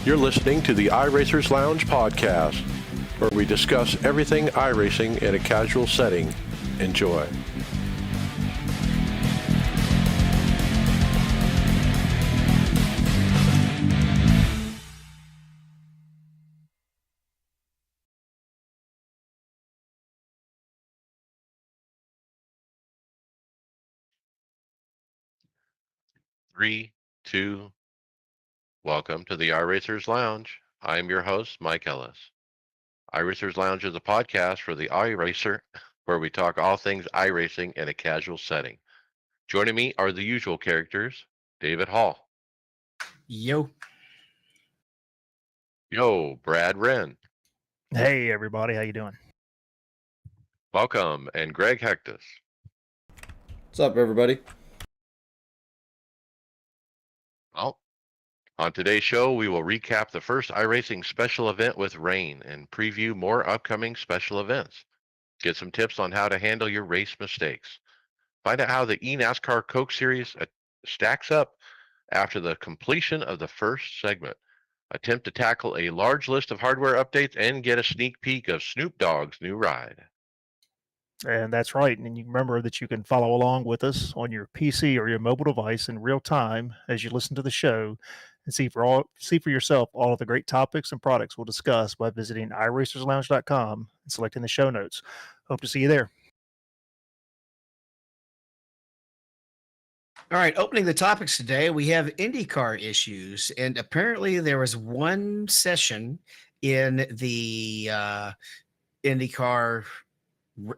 You're listening to the iRacers Lounge podcast, where we discuss everything iRacing in a casual setting. Enjoy. Three, two, welcome to the iRacers Lounge. I'm your host, Mike Ellis. iRacers Lounge is a podcast for the iRacer, where we talk all things iRacing in a casual setting. Joining me are the usual characters, David Hall. Yo. Yo, Brad Wren. Hey everybody, how you doing? Welcome, and Greg Hectus. What's up, everybody? Well, on today's show, we will recap the first iRacing special event with rain and preview more upcoming special events. Get some tips on how to handle your race mistakes. Find out how the eNASCAR Coke Series stacks up after the completion of the first segment. Attempt to tackle a large list of hardware updates and get a sneak peek of Snoop Dogg's new ride. And that's right. And you remember that you can follow along with us on your PC or your mobile device in real time as you listen to the show and see for yourself all of the great topics and products we'll discuss by visiting iRacersLounge.com and selecting the show notes. Hope to see you there. All right, opening the topics today, we have IndyCar issues, and apparently there was one session in the IndyCar,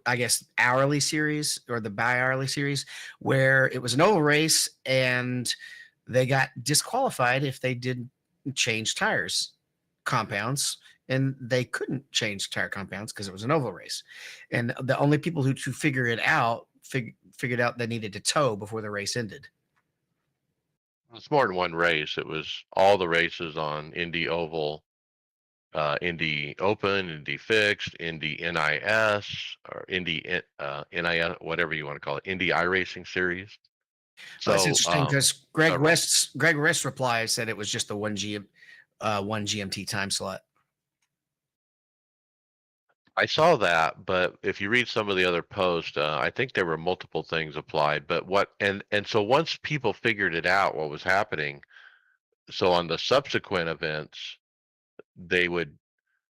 I guess, hourly series or the bi-hourly series where it was an oval race and they got disqualified if they didn't change tires compounds, and they couldn't change tire compounds because it was an oval race. And the only people who figure it out figured out they needed to tow before the race ended. It's more than one race. It was all the races on Indy Oval, Indy Open, Indy Fixed, Indy NIS, or Indy NIS, whatever you want to call it, Indy iRacing Series. So that's interesting because Greg West's reply said it was just the one GMT time slot. I saw that, but if you read some of the other posts, I think there were multiple things applied. But so once people figured it out, what was happening, so on the subsequent events, they would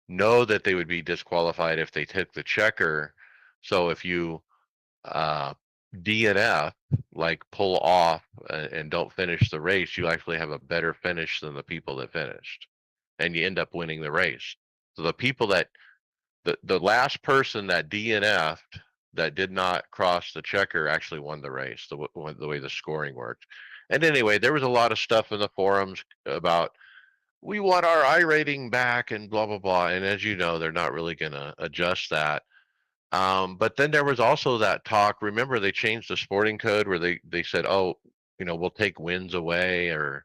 know that they would be disqualified if they took the checker. So if you DNF, like pull off and don't finish the race, you actually have a better finish than the people that finished, and you end up winning the race. So the people that the last person that DNF'd that did not cross the checker actually won the race, the way the scoring worked. And anyway, there was a lot of stuff in the forums about we want our I rating back and blah, blah, blah. And as you know, they're not really going to adjust that. But then there was also that talk. Remember, they changed the sporting code where they said, oh, we'll take wins away or,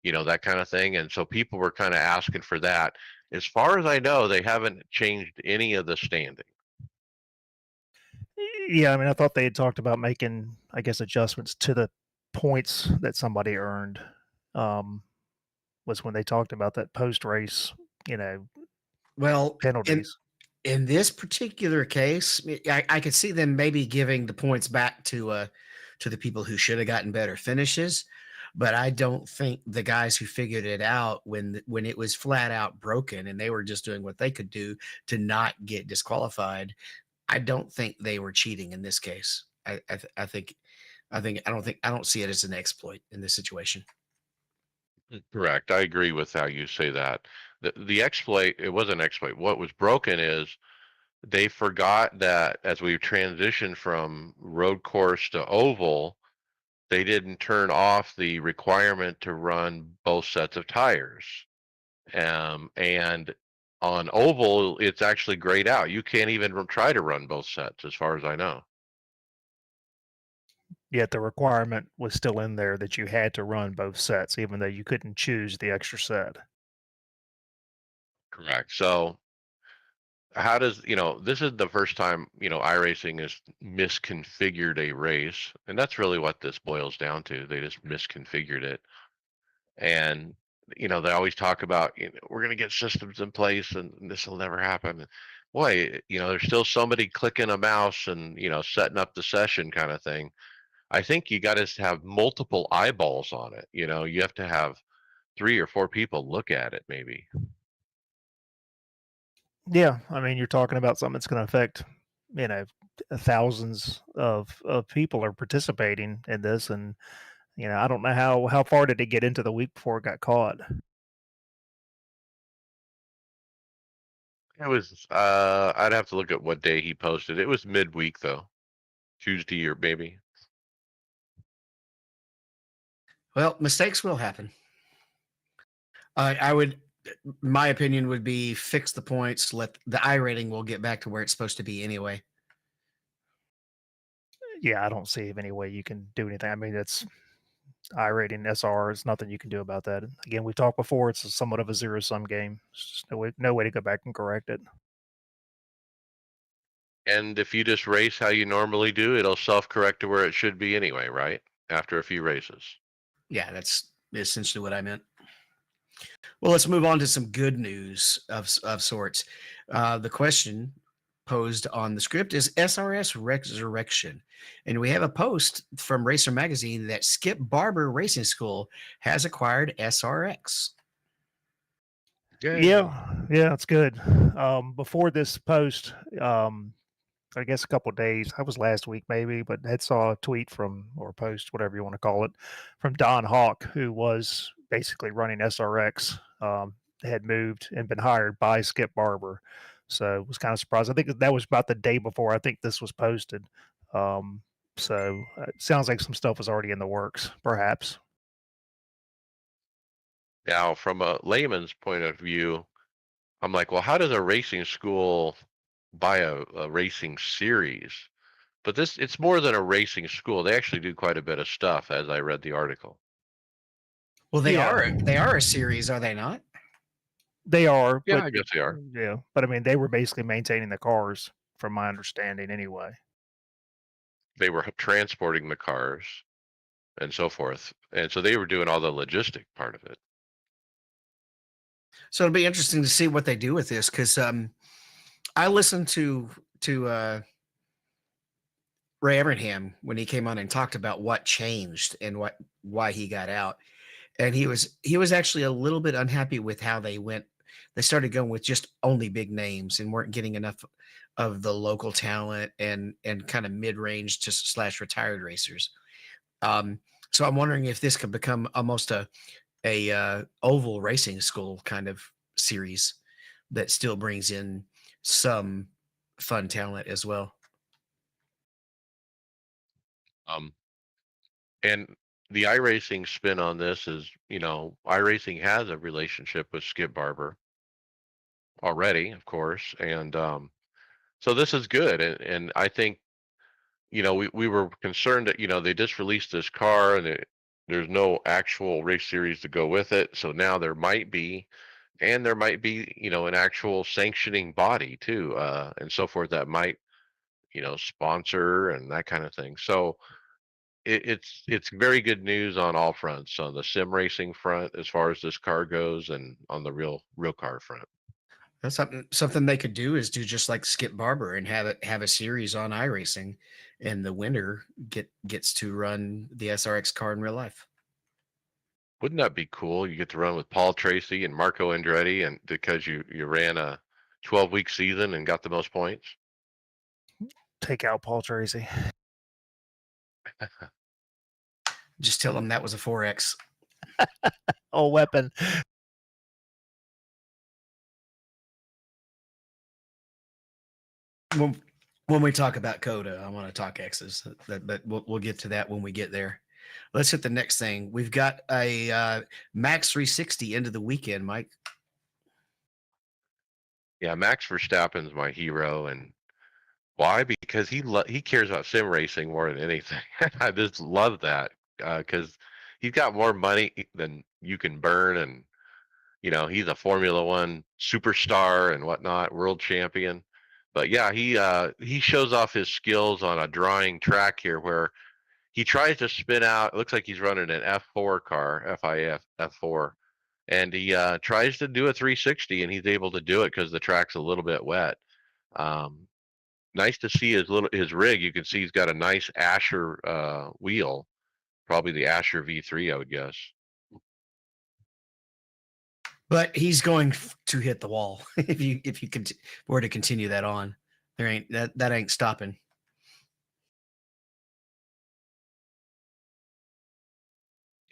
that kind of thing. And so people were kind of asking for that. As far as I know, they haven't changed any of the standing. Yeah, I mean, I thought they had talked about making, I guess, adjustments to the points that somebody earned. Was when they talked about that post-race, penalties. In this particular case, I could see them maybe giving the points back to the people who should have gotten better finishes. But I don't think the guys who figured it out when it was flat out broken and they were just doing what they could do to not get disqualified, I don't think they were cheating in this case. I don't see it as an exploit in this situation. Correct. I agree with how you say that. The exploit, it was an exploit. What was broken is they forgot that as we transitioned from road course to oval, they didn't turn off the requirement to run both sets of tires. And on oval, it's actually grayed out. You can't even try to run both sets, as far as I know. Yet the requirement was still in there that you had to run both sets, even though you couldn't choose the extra set. Correct. So how does, this is the first time, iRacing has misconfigured a race. And that's really what this boils down to. They just misconfigured it. And they always talk about, we're going to get systems in place and this will never happen. Boy, there's still somebody clicking a mouse and, setting up the session kind of thing. I think you got to have multiple eyeballs on it. You have to have 3 or 4 people look at it maybe. Yeah, I mean, you're talking about something that's going to affect, you know, thousands of people are participating in this, and I don't know how far did it get into the week before it got caught. It was, I'd have to look at what day he posted. It was midweek though, Tuesday or maybe. Well, mistakes will happen. I would, my opinion would be fix the points. Let the I rating will get back to where it's supposed to be anyway. Yeah, I don't see any way you can do anything. I mean, it's iRating SR. There's nothing you can do about that. Again, we talked before. It's somewhat of a zero sum game. There's just no way to go back and correct it. And if you just race how you normally do, it'll self-correct to where it should be anyway, right? After a few races. Yeah, that's essentially what I meant. Well, let's move on to some good news of sorts. The question posed on the script is SRS Resurrection. And we have a post from Racer Magazine that Skip Barber Racing School has acquired SRX. Yeah, it's good. Before this post, I guess a couple of days. I was last week maybe, but had saw a tweet from or post, whatever you want to call it, from Don Hawk, who was basically running SRX. Had moved and been hired by Skip Barber, so was kind of surprised. I think that was about the day before I think this was posted. So it sounds like some stuff was already in the works, perhaps. Now, from a layman's point of view, I'm like, well, how does a racing school buy a racing series? But it's more than a racing school. They actually do quite a bit of stuff, as I read the article. Well, Yeah. they are a series, are they not? They are, Yeah, but I guess they are. yeah, but I mean, they were basically maintaining the cars, from my understanding, anyway. They were transporting the cars and so forth, and so they were doing all the logistic part of it. So it'll be interesting to see what they do with this because I listened to Ray Evernham when he came on and talked about what changed and why he got out, and he was actually a little bit unhappy with how they went. They started going with just only big names and weren't getting enough of the local talent and kind of mid range to slash retired racers. Um, so I'm wondering if this could become almost a oval racing school kind of series that still brings in some fun talent as well. Um, and the iRacing spin on this is, iRacing has a relationship with Skip Barber already, of course, and so this is good. And I think, we were concerned that, they just released this car and there's no actual race series to go with it. So now there might be, and there might be, an actual sanctioning body too, and so forth that might, sponsor and that kind of thing. So it's very good news on all fronts, on the sim racing front as far as this car goes, and on the real car front. That's something they could do is do just like Skip Barber and have a series on iRacing, and the winner gets to run the SRX car in real life. Wouldn't that be cool? You get to run with Paul Tracy and Marco Andretti, and because you ran a 12-week season and got the most points. Take out Paul Tracy. Just tell them that was a 4X. Oh, weapon. When we talk about Coda, I want to talk X's, but we'll get to that when we get there. Let's hit the next thing. We've got a Max 360 into the weekend, Mike. Yeah, Max Verstappen's my hero, and why? Because he cares about sim racing more than anything. I just love that because he's got more money than you can burn, and he's a Formula One superstar and whatnot, world champion. But yeah, he shows off his skills on a drawing track here where he tries to spin out. It looks like he's running an F4 car, FIF F4, and he tries to do a 360, and he's able to do it because the track's a little bit wet. Um, Nice to see his rig. You can see he's got a nice Asher wheel, probably the Asher V3, I would guess. But he's going to hit the wall if you were to continue that on. There ain't that ain't stopping.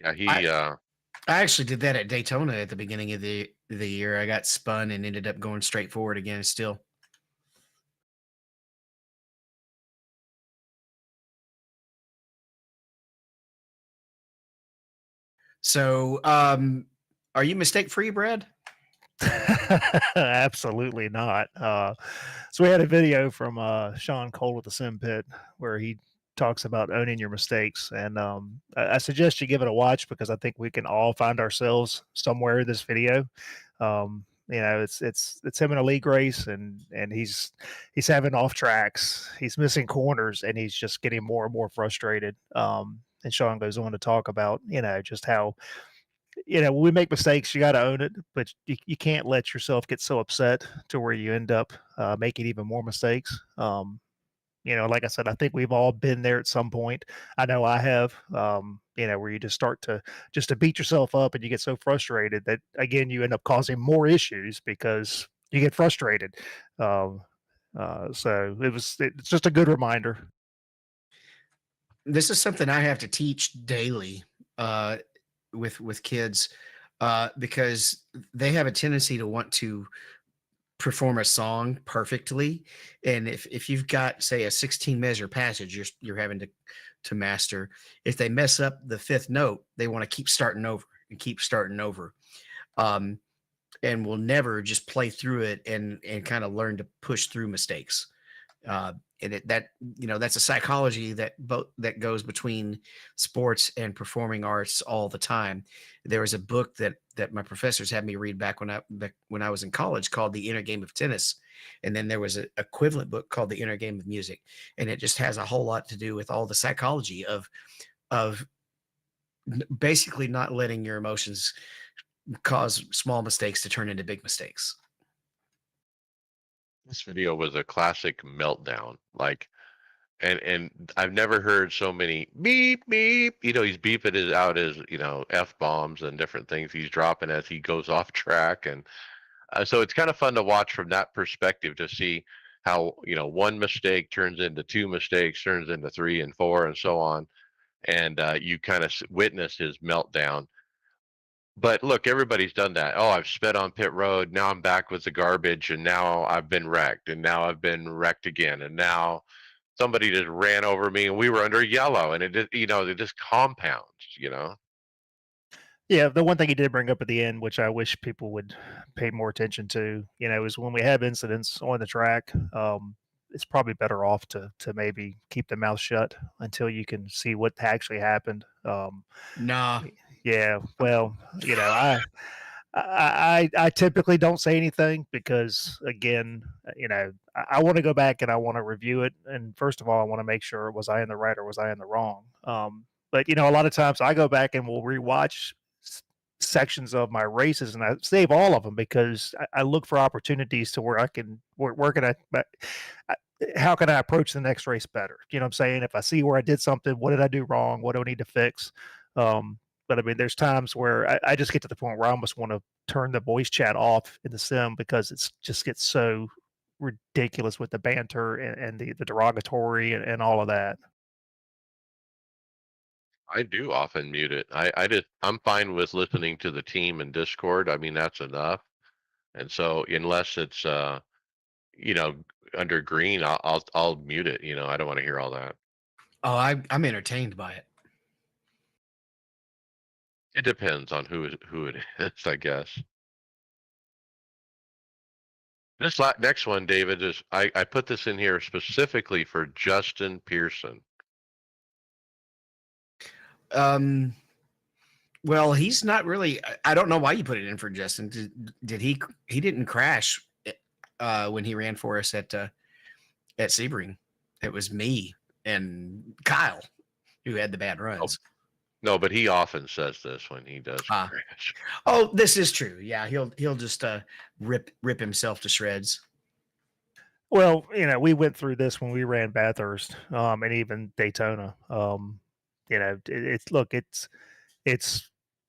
Yeah, he. I actually did that at Daytona at the beginning of the year. I got spun and ended up going straight forward again. Still. So, are you mistake free, Brad? Absolutely not. So we had a video from Sean Cole at the Sim Pit where he talks about owning your mistakes, and I suggest you give it a watch because I think we can all find ourselves somewhere in this video. It's him in a league race, and he's having off tracks, he's missing corners, and he's just getting more and more frustrated. And Sean goes on to talk about just how when we make mistakes, you got to own it, but you can't let yourself get so upset to where you end up making even more mistakes. Like I said, I think we've all been there at some point. I know I have. Where you just start to beat yourself up, and you get so frustrated that again you end up causing more issues because you get frustrated. So it's just a good reminder. This is something I have to teach daily with kids because they have a tendency to want to perform a song perfectly, and if you've got say a 16 measure passage you're having to master, if they mess up the fifth note, they want to keep starting over and keep starting over, and will never just play through it and kind of learn to push through mistakes. And that's a psychology that goes between sports and performing arts all the time. There was a book that my professors had me read back when I was in college called The Inner Game of Tennis, and then there was an equivalent book called The Inner Game of Music, and it just has a whole lot to do with all the psychology of basically not letting your emotions cause small mistakes to turn into big mistakes. This video was a classic meltdown. Like, and I've never heard so many beep beep. He's beeping out his f bombs and different things he's dropping as he goes off track, and so it's kind of fun to watch from that perspective to see how one mistake turns into two mistakes, turns into three and four, and so on, and you kind of witness his meltdown. But look, everybody's done that. Oh, I've sped on pit road. Now I'm back with the garbage, and now I've been wrecked, and now I've been wrecked again, and now somebody just ran over me, and we were under yellow, and it just compounds. Yeah, the one thing he did bring up at the end, which I wish people would pay more attention to, is when we have incidents on the track, it's probably better off to maybe keep the mouth shut until you can see what actually happened. Nah. Yeah, well, I typically don't say anything because again, I want to go back and I want to review it, and first of all, I want to make sure was I in the right or was I in the wrong. But a lot of times I go back and will rewatch sections of my races and I save all of them because I look for opportunities to where I can where can how can I approach the next race better? You know what I'm saying? If I see where I did something, what did I do wrong? What do I need to fix? But I mean, there's times where I just get to the point where I almost want to turn the voice chat off in the sim because it's just gets so ridiculous with the banter and the derogatory and all of that. I do often mute it. I'm fine with listening to the team in Discord. I mean, that's enough. And so unless it's you know, under green, I'll mute it. I don't want to hear all that. Oh, I'm entertained by it. It depends on who it is, I guess. This next one, David, is I put this in here specifically for Justin Pearson. Well, he's not really. I don't know why you put it in for Justin. Did he? He didn't crash when he ran for us at Sebring. It was me and Kyle who had the bad runs. No, but he often says this when he does Ah. crash. Oh, this is true. Yeah, he'll just rip himself to shreds. Well, we went through this when we ran Bathurst, and even Daytona. Look, it's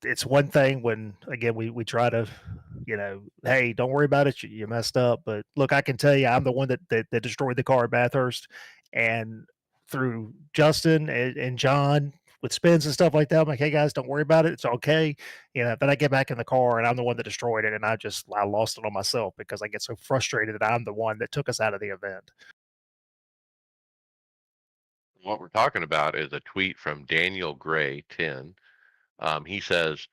it's one thing when again we try to, hey, don't worry about it, you messed up. But look, I can tell you, I'm the one that destroyed the car at Bathurst, and through Justin and John with spins and stuff like that, I'm like, hey guys, don't worry about it, it's okay. Then I get back in the car and I'm the one that destroyed it, and I lost it on myself because I get so frustrated that I'm the one that took us out of the event. What we're talking about is a tweet from Daniel Gray 10. He says,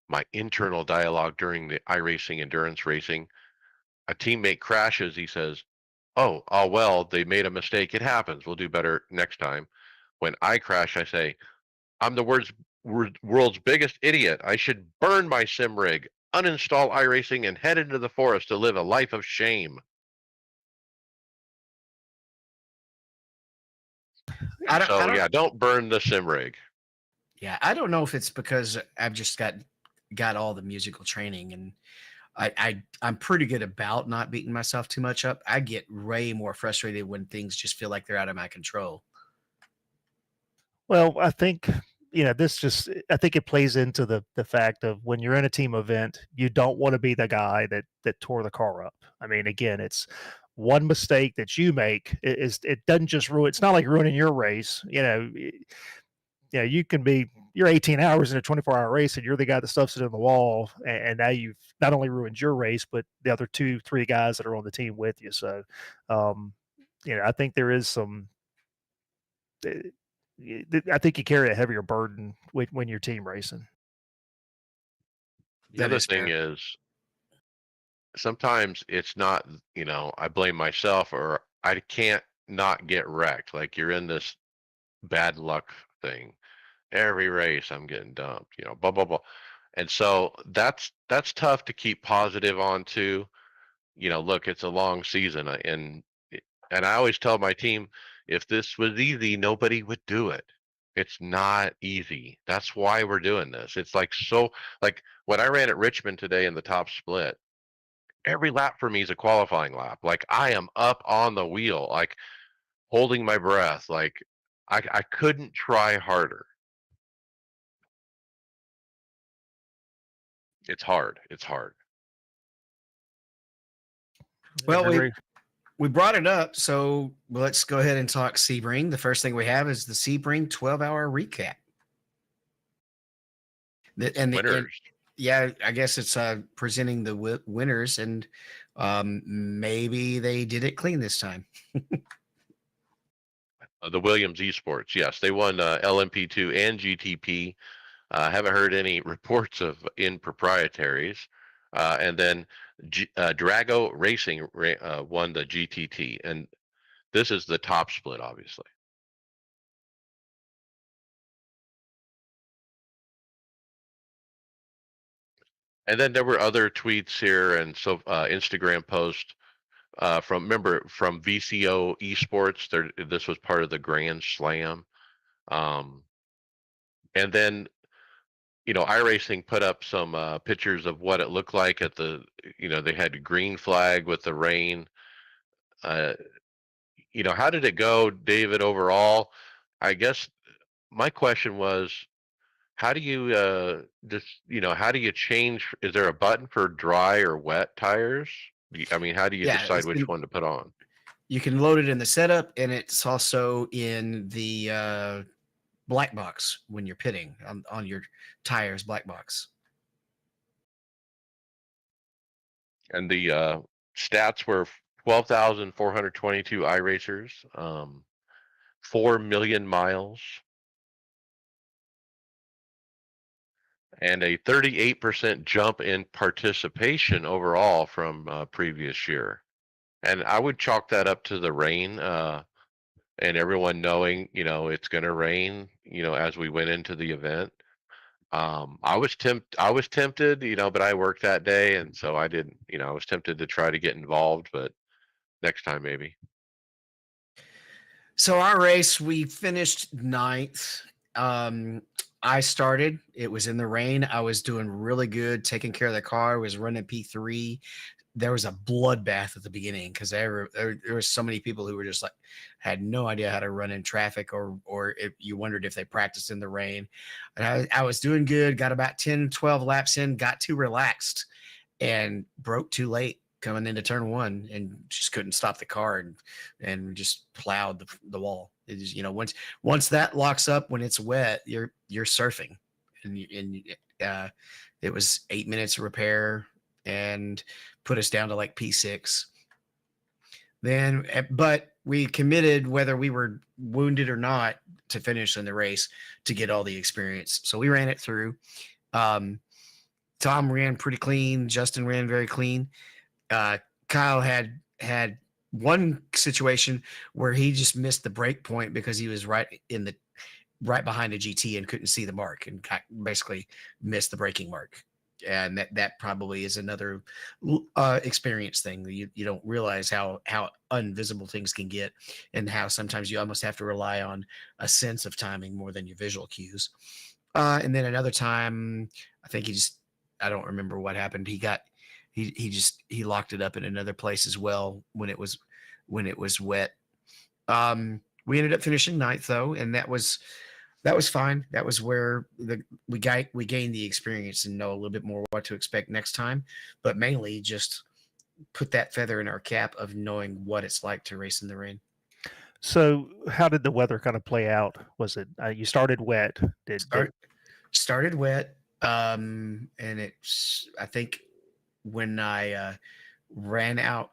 "My internal dialogue during the iRacing endurance racing, a teammate crashes. He says, 'Oh, well, they made a mistake. It happens. We'll do better next time.' When I crash, I say, 'I'm the world's biggest idiot. I should burn my sim rig, uninstall iRacing, and head into the forest to live a life of shame.'" I don't. So yeah, don't burn the sim rig. Yeah, I don't know if it's because I've just got all the musical training, and I'm pretty good about not beating myself too much up. I get way more frustrated when things just feel like they're out of my control. Well, I think I think it plays into the fact of when you're in a team event, you don't want to be the guy that tore the car up. I mean, again, it's one mistake that you make it doesn't just ruin. It's not like ruining your race. You can be you're 18 hours in a 24-hour race and you're the guy that stuffs it in the wall, and now you've not only ruined your race but the other 2-3 guys that are on the team with you. So, um, I think there is some. I think you carry a heavier burden when you're team racing. The That other is thing fair. is sometimes it's not, I blame myself or I can't not get wrecked. Like you're in this bad luck thing. Every race I'm getting dumped, blah blah blah. And so that's tough to keep positive on too. Look, it's a long season, and I always tell my team, if this was easy, nobody would do it. It's not easy. That's why we're doing this. It's like when I ran at Richmond today in the top split, every lap for me is a qualifying lap. Like I am up on the wheel, like holding my breath. Like I couldn't try harder. It's hard. It's hard. Well, Every we brought it up, so let's go ahead and talk Sebring. The first thing we have is the Sebring 12-hour recap. And Winners. yeah, I guess it's presenting the winners, and maybe they did it clean this time. The Williams Esports. Yes, they won LMP2 and GTP. Haven't heard any reports of improprieties. And then Drago Racing won the GTT. And this is the top split, obviously. And then there were other tweets here and so Instagram posts from VCO Esports. This was part of the Grand Slam. Um, and then iRacing put up some pictures of what it looked like at they had green flag with the rain. Uh, how did it go, David, overall? I guess my question was, how do you how do you change? Is there a button for dry or wet tires? I mean, how do you Yeah, decide which one to put on? you can load it in the setup, and it's also in the black box when you're pitting on your tires black box. And the stats were 12,422 iRacers, 4 million miles, and a 38% jump in participation overall from previous year. And I would chalk that up to the rain and everyone knowing, it's going to rain, as we went into the event. I was tempted, but I worked that day, and so I didn't. I was tempted to try to get involved, but next time maybe. So our race, we finished ninth. I started. It was in the rain. I was doing really good, taking care of the car. Was running P3. There was a bloodbath at the beginning because there were so many people who were just like had no idea how to run in traffic, or if you wondered if they practiced in the rain. And I was doing good. Got about 10, 12 laps in. Got too relaxed and broke too late coming into turn one, and just couldn't stop the car, and just plowed the wall. It is, once that locks up, when it's wet, you're surfing, and it was 8 minutes of repair and put us down to like P6. Then, but we committed, whether we were wounded or not, to finish in the race to get all the experience. So we ran it through. Tom ran pretty clean. Justin ran very clean. Kyle had one situation where he just missed the break point because he was right behind a GT and couldn't see the mark, and basically missed the braking mark. And that probably is another experience thing. You don't realize how invisible things can get, and how sometimes you almost have to rely on a sense of timing more than your visual cues. And then another time, I think I don't remember what happened. He locked it up in another place as well when it was wet. We ended up finishing ninth though, and that was fine. That was where we gained the experience and know a little bit more what to expect next time, but mainly just put that feather in our cap of knowing what it's like to race in the rain. So, how did the weather kind of play out? Was it you started wet? Started wet, and I think when I ran out,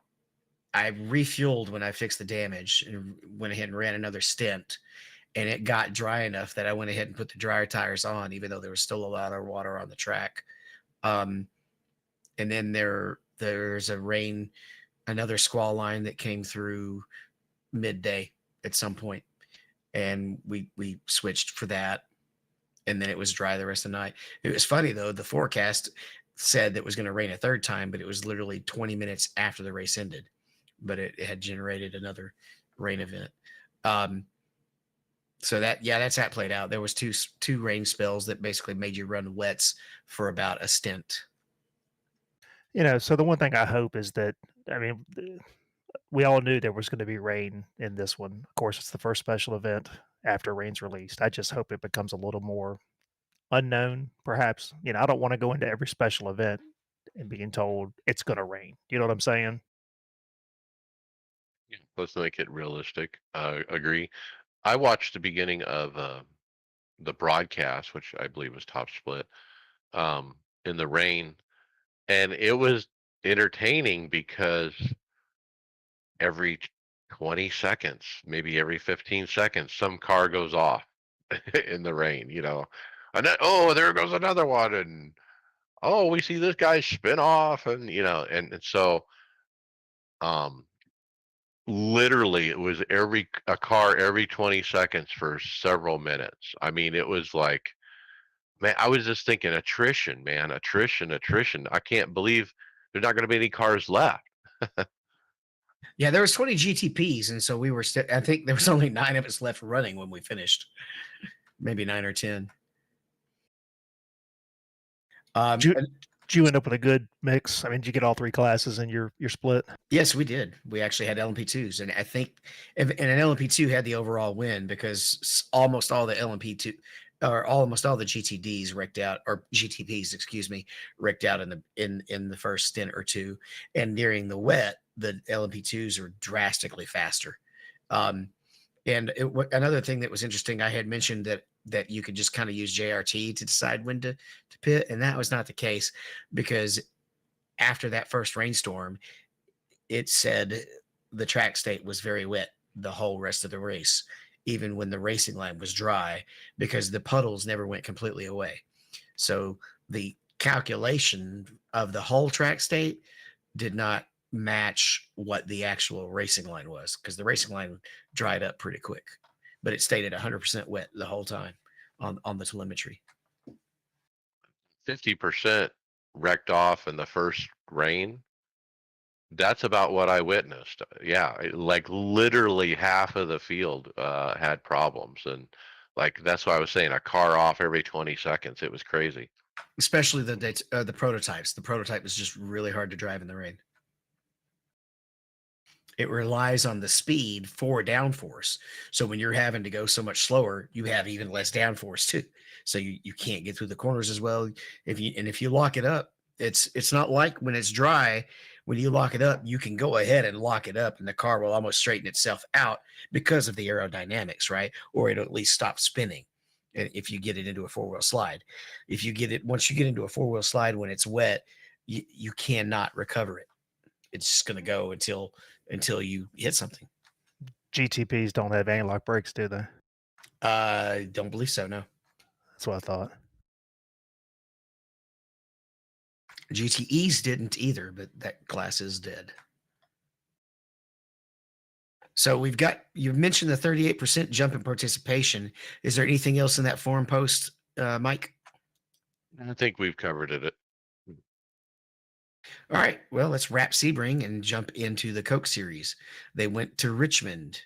I refueled when I fixed the damage and went ahead and ran another stint, and it got dry enough that I went ahead and put the dryer tires on, even though there was still a lot of water on the track. And then there's another squall line that came through midday at some point, and we switched for that, and then it was dry the rest of the night. It was funny though, the forecast said that it was going to rain a third time, but it was literally 20 minutes after the race ended, but it had generated another rain event. So that's how it played out. There was two rain spells that basically made you run wets for about a stint. So the one thing I hope is that, I mean, we all knew there was going to be rain in this one. Of course, it's the first special event after rain's released. I just hope it becomes a little more unknown, perhaps. I don't want to go into every special event and being told it's going to rain. You know what I'm saying? Yeah, let's make it realistic. Agree. I watched the beginning of the broadcast, which I believe was Top Split, in the rain, and it was entertaining because every 20 seconds, maybe every 15 seconds, some car goes off in the rain, And then, oh, there goes another one, and oh, we see this guy spin off, and and so um literally it was a car every 20 seconds for several minutes. I mean, it was like, man, I was just thinking attrition, man, attrition. I can't believe there's not going to be any cars left. Yeah, there was 20 GTPs, and so we were. I think there was only 9 of us left running when we finished, maybe 9 or 10. Did you end up with a good mix? I mean, did you get all 3 classes in your split? Yes, we did. We actually had LMP2s, and I think, and an LMP2 had the overall win because almost all the LMP2 or almost all the GTDs wrecked out, or GTPs, excuse me, wrecked out in the first stint or two, and during the wet, the LMP2s are drastically faster. And another thing that was interesting, I had mentioned that you could just kind of use JRT to decide when to pit, and that was not the case, because after that first rainstorm, it said the track state was very wet the whole rest of the race, even when the racing line was dry, because the puddles never went completely away. So the calculation of the whole track state did not match what the actual racing line was, because the racing line dried up pretty quick, but it stayed at 100% wet the whole time on the telemetry. 50% wrecked off in the first rain. That's about what I witnessed. Yeah, like literally half of the field had problems, and Like that's why I was saying a car off every 20 seconds. It was crazy. Especially the prototypes. The prototype is just really hard to drive in the rain. It relies on the speed for downforce. So when you're having to go so much slower, you have even less downforce too. So you can't get through the corners as well. If you lock it up, it's not like when it's dry. When you lock it up, you can go ahead and lock it up, and the car will almost straighten itself out because of the aerodynamics, right? Or it'll at least stop spinning if you get it into a four-wheel slide. If you get it once you get into a four-wheel slide when it's wet, you cannot recover it. It's just going to go until you hit something. GTPs don't have anti-lock brakes, do they? Don't believe so. No. That's what I thought. GTEs didn't either, but that class is dead. So you've mentioned the 38% jump in participation. Is there anything else in that forum post, Mike? I think we've covered it. All right. Well, let's wrap Sebring and jump into the Coke series. They went to Richmond.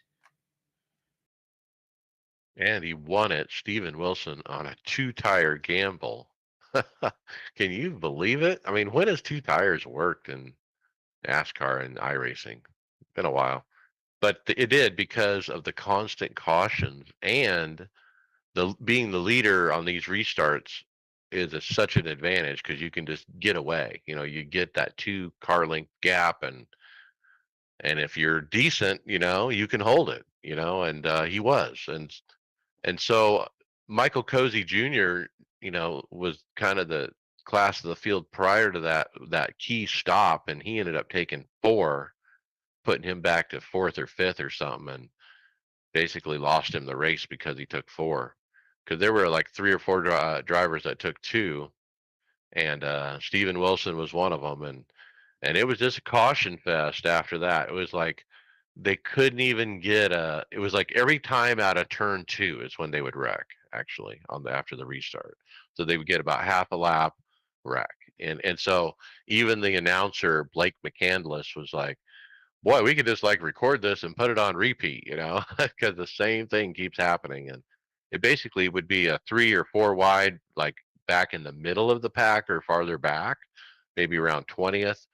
And he won it, Steven Wilson, on a 2-tire gamble. Can you believe it? I mean, when has 2 tires worked in NASCAR and iRacing? Been a while. But it did because of the constant cautions and being the leader on these restarts is such an advantage because you can just get away. You get that 2-car length gap, and if you're decent, you can hold it. And he was, and so Michael Cozy Jr. Was kind of the class of the field prior to that key stop, and he ended up taking 4, putting him back to 4th or 5th or something, and basically lost him the race because he took 4. Because there were like 3 or 4 drivers that took 2, and Steven Wilson was one of them, and it was just a caution fest after that. It was like they couldn't even get it was like every time out of turn 2 is when they would wreck, actually, after the restart. So they would get about half a lap wreck. And so even the announcer, Blake McCandless, was like, boy, we could just like record this and put it on repeat, because the same thing keeps happening. And it basically would be a 3 or 4 wide, like back in the middle of the pack or farther back, maybe around 20th.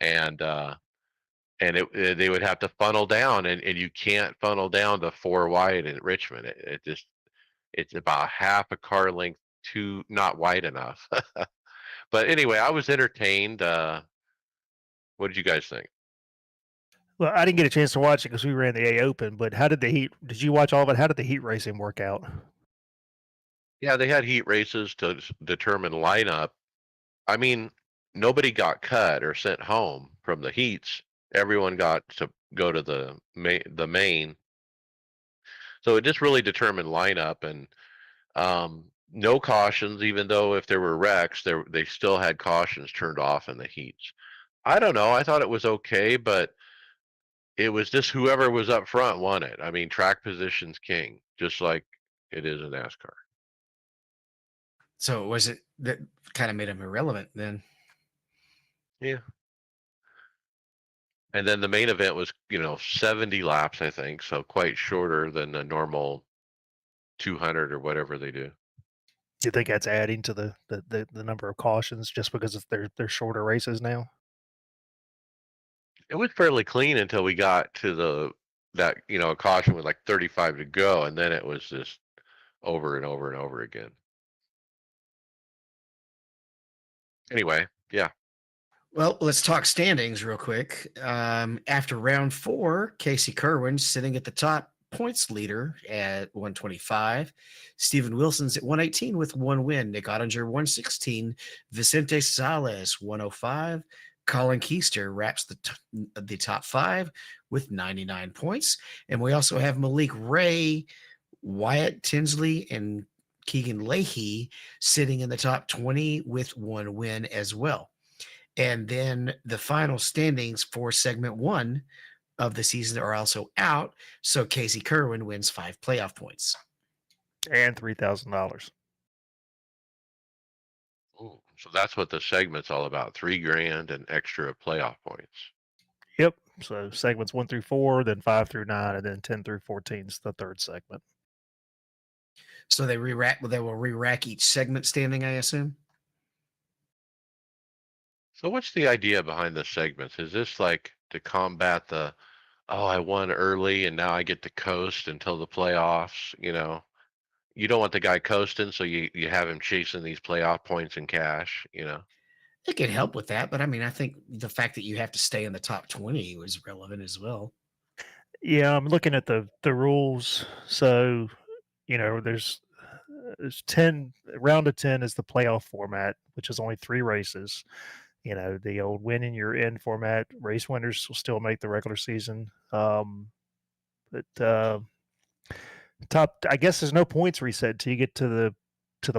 And they would have to funnel down, and you can't funnel down to 4 wide in Richmond. It's about half a car length too not wide enough. But anyway, I was entertained. What did you guys think? Well, I didn't get a chance to watch it because we ran the A Open, but how did the heat? Did you watch all of it? How did the heat racing work out? Yeah, they had heat races to determine lineup. I mean, nobody got cut or sent home from the heats. Everyone got to go to the main. So it just really determined lineup, and no cautions. Even though if there were wrecks, they still had cautions turned off in the heats. I don't know. I thought it was okay, but it was just whoever was up front won it. I mean, track position's king, just like it is in NASCAR. So was it that kind of made him irrelevant then? Yeah. And then the main event was, 70 laps, I think, so quite shorter than the normal 200 or whatever they do. Do you think that's adding to the number of cautions just because of they're shorter races now? It was fairly clean until we got to that a caution with like 35 to go, and then it was just over and over and over again. Anyway, yeah. Well, let's talk standings real quick. After round 4, Casey Kerwin sitting at the top points leader at 125. Steven Wilson's at 118 with 1 win. Nick Ottinger 116. Vicente Sales 105. Colin Keister wraps the top 5 with 99 points. And we also have Malik Ray, Wyatt Tinsley, and Keegan Leahy sitting in the top 20 with 1 win as well. And then the final standings for segment 1 of the season are also out. So Casey Kerwin wins 5 playoff points. And $3,000. Ooh, so that's what the segment's all about: $3,000 and extra playoff points. Yep. So segments 1 through 4, then 5 through 9, and then 10 through 14 is the third segment. So they will re-rack each segment standing, I assume. So what's the idea behind the segments? Is this like to combat the, oh, I won early and now I get to coast until the playoffs? You don't want the guy coasting, so you have him chasing these playoff points and cash. It could help with that, but I mean, I think the fact that you have to stay in the top 20 was relevant as well. Yeah, I'm looking at the rules. So, there's 10, round of 10 is the playoff format, which is only 3 races. The old win in your end format, race winners will still make the regular season. But top, I guess there's no points reset until you get to the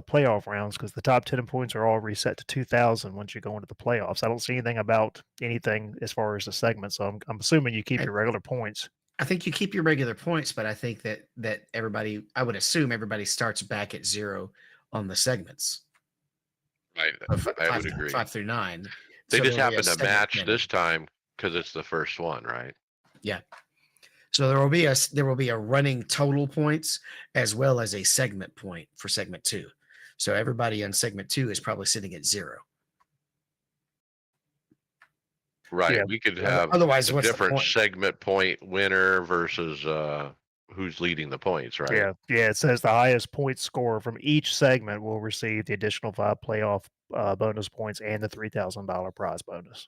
playoff rounds, because the top 10 points are all reset to 2,000 once you go into the playoffs. I don't see anything about anything as far as the segment, so I'm assuming you keep your regular points. I think you keep your regular points, but I think that everybody, I would assume everybody starts back at 0 on the segments. I would agree. 5 through 9. They So just there'll be a happen to segment match standing. this time because it's the first one, right? Yeah. So there will be a running total points as well as a segment point for segment 2. So everybody on segment 2 is probably sitting at 0. Right. Yeah. We could have Otherwise, a what's the different point? segment point winner versus who's leading the points, right? Yeah. It says the highest point scorer from each segment will receive the additional 5 playoff bonus points and the $3,000 prize bonus.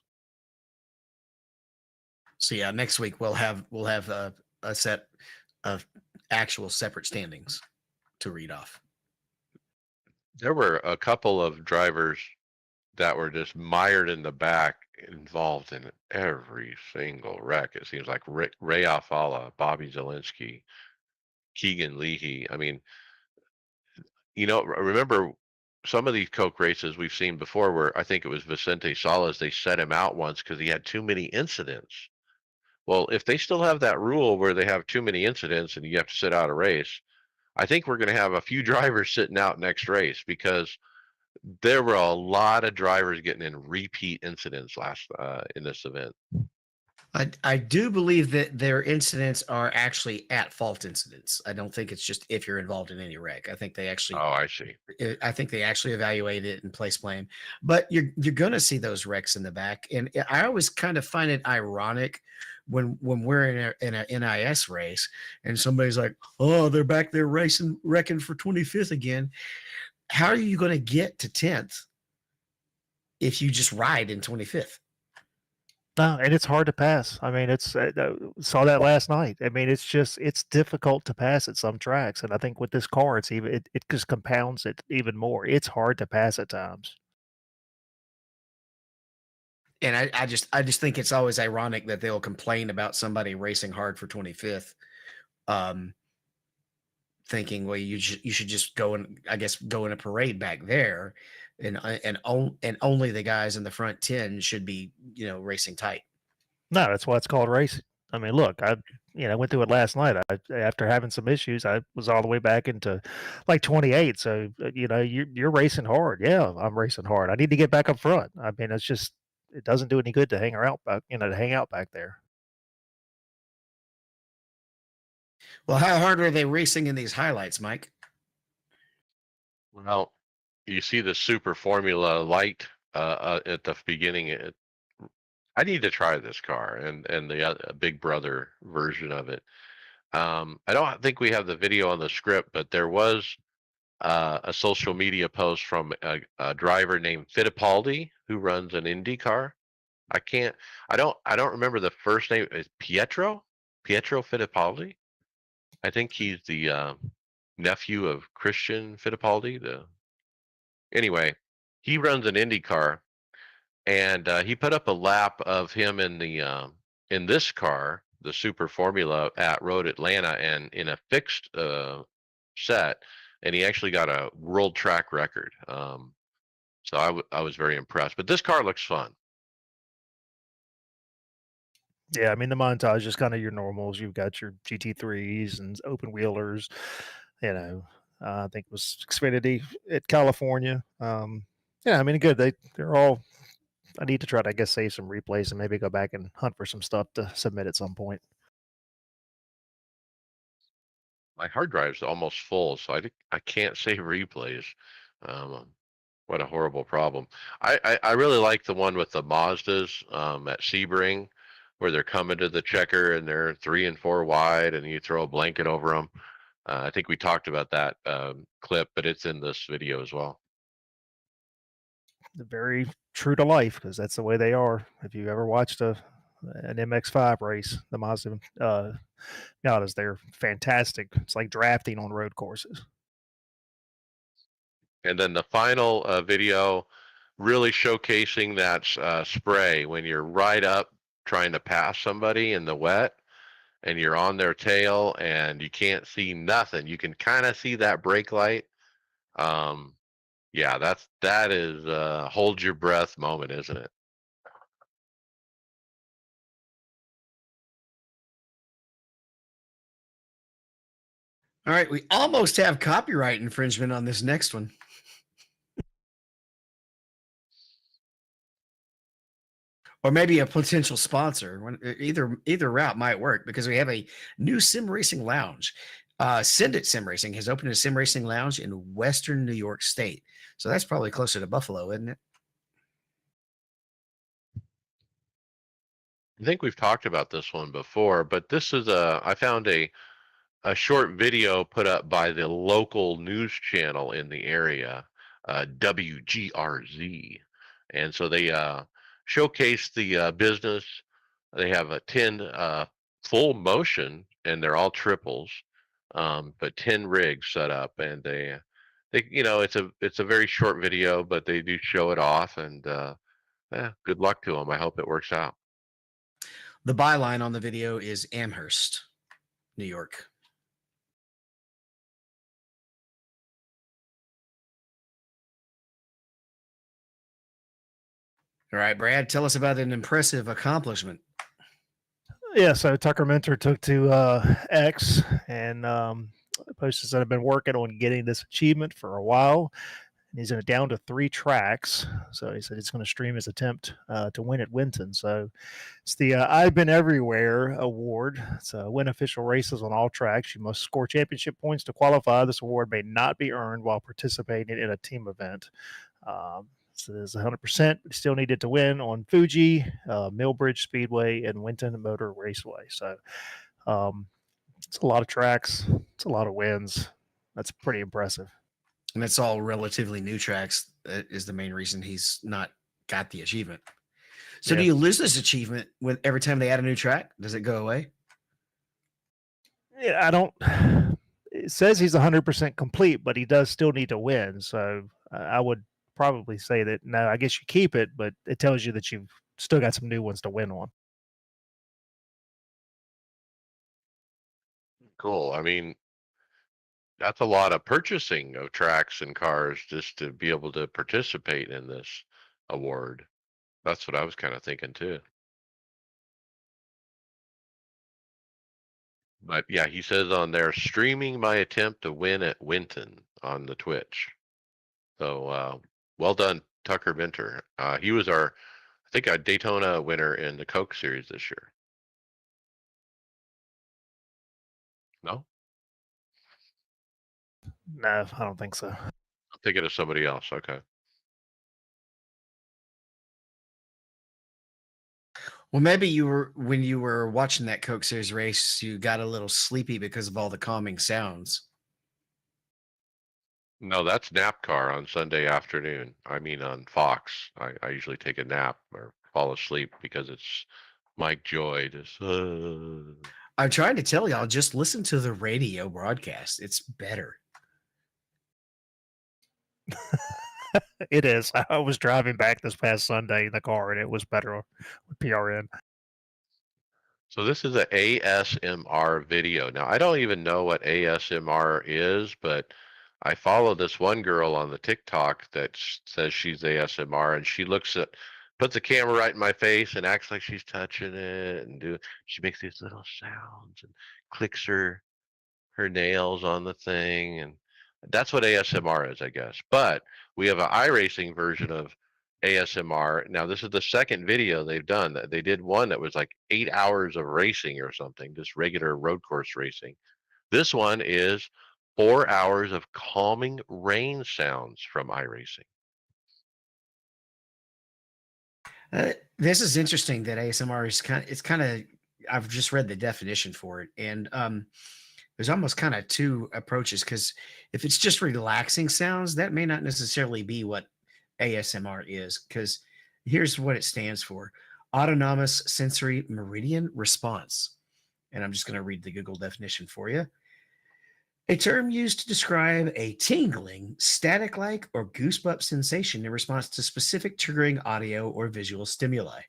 So yeah, next week we'll have a set of actual separate standings to read off. There were a couple of drivers that were just mired in the back, involved in every single wreck. It seems like Ray Alfala, Bobby Zielinski, Keegan Leahy. I mean, remember some of these Coke races we've seen before where I think it was Vicente Salas, they set him out once because he had too many incidents. Well, if they still have that rule where they have too many incidents and you have to sit out a race, I think we're going to have a few drivers sitting out next race because there were a lot of drivers getting in repeat incidents in this event. I do believe that their incidents are actually at fault incidents. I don't think it's just if you're involved in any wreck. I think they actually Oh, I see. I think they actually evaluate it and place blame. But you're going to see those wrecks in the back, and I always kind of find it ironic when we're in a NIS race and somebody's like, "Oh, they're back there wrecking for 25th again." How are you going to get to 10th if you just ride in 25th? No, and it's hard to pass. I mean, it's saw that last night. I mean, it's difficult to pass at some tracks, and I think with this car, it just compounds it even more. It's hard to pass at times. And I just think it's always ironic that they'll complain about somebody racing hard for 25th, thinking, well, you should just go in a parade back there, and only the guys in the front 10 should be racing tight. No, that's why it's called racing. I mean, look, I went through it last night. After having some issues, I was all the way back into like 28. So you're racing hard. Yeah, I'm racing hard. I need to get back up front. I mean, it doesn't do any good to hang out back there. Well, how hard are they racing in these highlights, Mike? Well, you see the Super Formula Light at the beginning. I need to try this car and the Big Brother version of it. I don't think we have the video on the script, but there was a social media post from a driver named Fittipaldi who runs an Indy car. I don't remember the first name. Is Pietro Fittipaldi? I think he's the nephew of Christian Fittipaldi. Anyway, he runs an Indy car, and he put up a lap of him in this car, the Super Formula at Road Atlanta, and in a fixed set, and he actually got a world track record. So I was very impressed. But this car looks fun. Yeah, I mean the montage is kind of your normals. You've got your GT3s and open wheelers. I think it was Xfinity at California. Yeah, I mean good. They're all. I need to try to, I guess, save some replays and maybe go back and hunt for some stuff to submit at some point. My hard drive's almost full, so I can't save replays. Um, what a horrible problem. I really like the one with the Mazdas at Sebring, where they're coming to the checker and they're 3 and 4 wide, and you throw a blanket over them. I think we talked about that clip, but it's in this video as well. Very true to life because that's the way they are. If you ever watched an MX-5 race, the Mazda Miatas, they're fantastic. It's like drafting on road courses. And then the final video really showcasing that spray when you're right up trying to pass somebody in the wet and you're on their tail and you can't see nothing. You can kind of see that brake light. Yeah, that is a hold your breath moment, isn't it? All right, we almost have copyright infringement on this next one. Or maybe a potential sponsor. Either route might work because we have a new sim racing lounge. Send It Sim Racing has opened a sim racing lounge in Western New York State. So that's probably closer to Buffalo, isn't it? I think we've talked about this one before, but this is I found a short video put up by the local news channel in the area, WGRZ. And so they showcase the business. They have a 10 full motion, and they're all triples, but 10 rigs set up, and they it's a very short video, but they do show it off, and good luck to them. I hope it works out. The byline on the video is Amherst, New York. All right, Brad, tell us about an impressive accomplishment. Yeah, so Tucker Mentor took to X and posted that I've been working on getting this achievement for a while. And he's down to 3 tracks. So he said he's going to stream his attempt to win at Winton. So it's the I've Been Everywhere award. It's win official races on all tracks. You must score championship points to qualify. This award may not be earned while participating in a team event. So there's 100%, but still needed to win on Fuji, Millbridge Speedway, and Winton Motor Raceway. So it's a lot of tracks. It's a lot of wins. That's pretty impressive. And it's all relatively new tracks. That is the main reason he's not got the achievement. So do you lose this achievement with every time they add a new track? Does it go away? Yeah, I don't. It says he's 100% complete, but he does still need to win. So I would probably say that no, I guess you keep it, but it tells you that you've still got some new ones to win on. Cool. I mean, that's a lot of purchasing of tracks and cars just to be able to participate in this award. That's what I was kind of thinking too. But yeah, he says on there, streaming my attempt to win at Winton on the Twitch. So well done, Tucker Minter. He was I think, a Daytona winner in the Coke Series this year. No? No, I don't think so. I'm thinking of somebody else. Okay. Well, maybe when you were watching that Coke Series race, you got a little sleepy because of all the calming sounds. No, that's NAPCAR on Sunday afternoon. I mean, on Fox. I usually take a nap or fall asleep because it's Mike Joy. Just, I'm trying to tell y'all, just listen to the radio broadcast. It's better. It is. I was driving back this past Sunday in the car, and it was better with PRN. So this is a ASMR video. Now, I don't even know what ASMR is, but I follow this one girl on the TikTok that says she's ASMR, and she puts the camera right in my face and acts like she's touching it, and she makes these little sounds and clicks her nails on the thing, and that's what ASMR is, I guess. But we have an iRacing version of ASMR. Now, this is the second video they've done. They did one that was like 8 hours of racing or something, just regular road course racing. This one is 4 hours of calming rain sounds from iRacing. This is interesting that ASMR is kind of, I've just read the definition for it, and there's almost kind of two approaches, because if it's just relaxing sounds, that may not necessarily be what ASMR is, because here's what it stands for: Autonomous Sensory Meridian Response. And I'm just going to read the Google definition for you. A term used to describe a tingling, static like, or goosebump sensation in response to specific triggering audio or visual stimuli.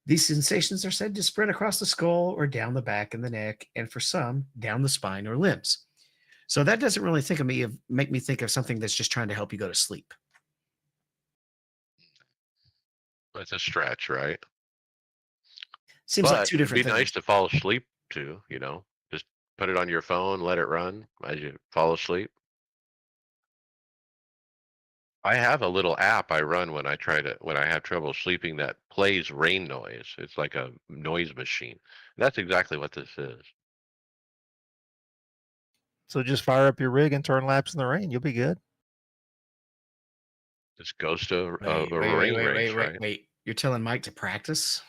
These sensations are said to spread across the skull or down the back and the neck, and for some, down the spine or limbs. So that doesn't really make me think of something that's just trying to help you go to sleep. That's a stretch, right? Seems like But two it'd be different nice things. to fall asleep to, just put it on your phone, let it run as you fall asleep. I have a little app I run when I have trouble sleeping that plays rain noise. It's like a noise machine. That's exactly what this is. So just fire up your rig and turn laps in the rain. You'll be good. This goes to Wait, a wait, wait, rain wait, wait, race, wait, right? wait. You're telling Mike to practice?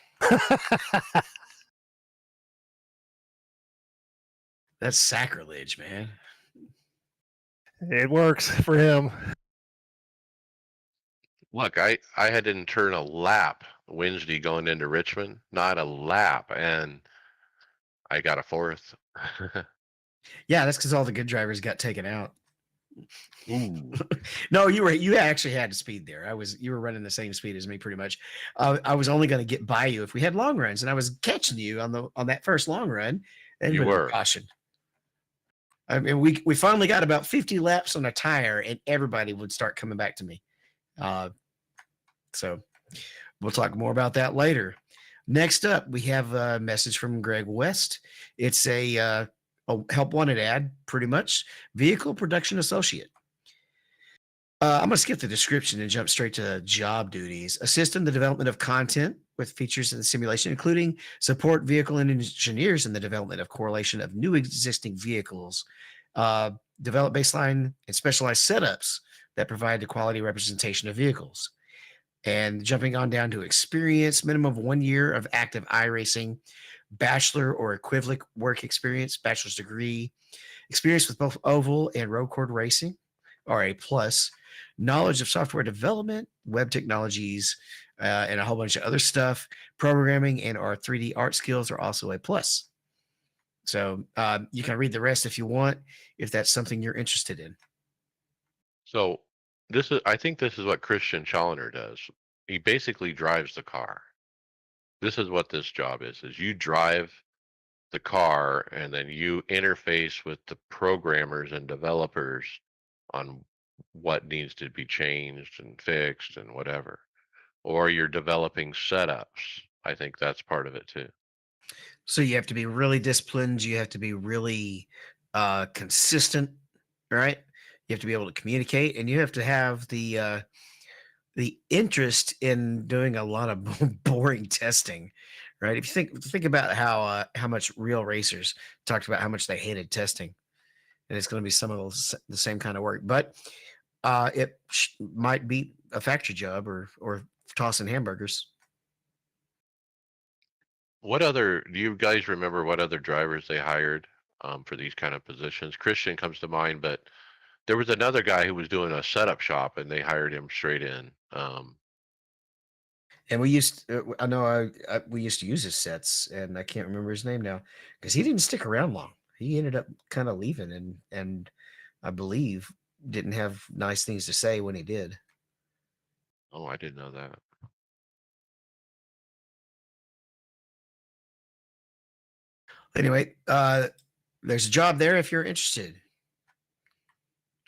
That's sacrilege, man. It works for him. Look, I didn't turn a lap Wednesday going into Richmond, not a lap, and I got a fourth. Yeah, that's because all the good drivers got taken out. Ooh. No, you actually had to speed there. You were running the same speed as me pretty much. I was only going to get by you if we had long runs, and I was catching you on that first long run, and You with the were. caution. I mean, we finally got about 50 laps on a tire, and everybody would start coming back to me. So we'll talk more about that later. Next up, we have a message from Greg West. It's a help wanted ad, pretty much. Vehicle production associate. I'm going to skip the description and jump straight to job duties. Assist in the development of content with features in the simulation, including support vehicle and engineers in the development of correlation of new existing vehicles. Develop baseline and specialized setups that provide the quality representation of vehicles. And jumping on down to experience, minimum of 1 year of active iRacing, bachelor or equivalent work experience, bachelor's degree, experience with both oval and road course racing are a plus. Knowledge of software development, web technologies, and a whole bunch of other stuff. Programming and our 3D art skills are also a plus. So you can read the rest if you want, if that's something you're interested in. So I think this is what Christian Challoner does. He basically drives the car. This is what this job is you drive the car and then you interface with the programmers and developers on what needs to be changed and fixed and whatever. Or you're developing setups. I think that's part of it too. So you have to be really disciplined. You have to be really consistent, right? You have to be able to communicate, and you have to have the interest in doing a lot of boring testing, right? If you think about how much real racers talked about how much they hated testing, and it's going to be some of the same kind of work, but might beat a factory job or tossing hamburgers. Do you guys remember what other drivers they hired for these kind of positions? Christian comes to mind, but there was another guy who was doing a setup shop and they hired him straight in. And I know we used to use his sets, and I can't remember his name now because he didn't stick around long. He ended up kind of leaving, and I believe didn't have nice things to say when he did. Oh, I didn't know that. Anyway, there's a job there if you're interested.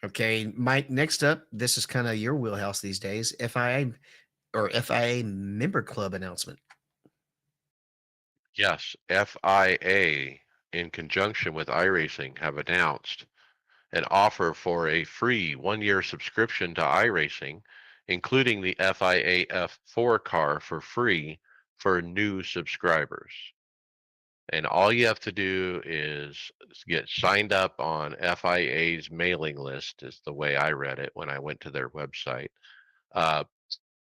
Okay, Mike, next up, this is kind of your wheelhouse these days. FIA member club announcement. Yes, FIA, in conjunction with iRacing, have announced an offer for a free 1 year subscription to iRacing, including the FIA F4 car for free for new subscribers. And all you have to do is get signed up on FIA's mailing list, is the way I read it when I went to their website. Uh,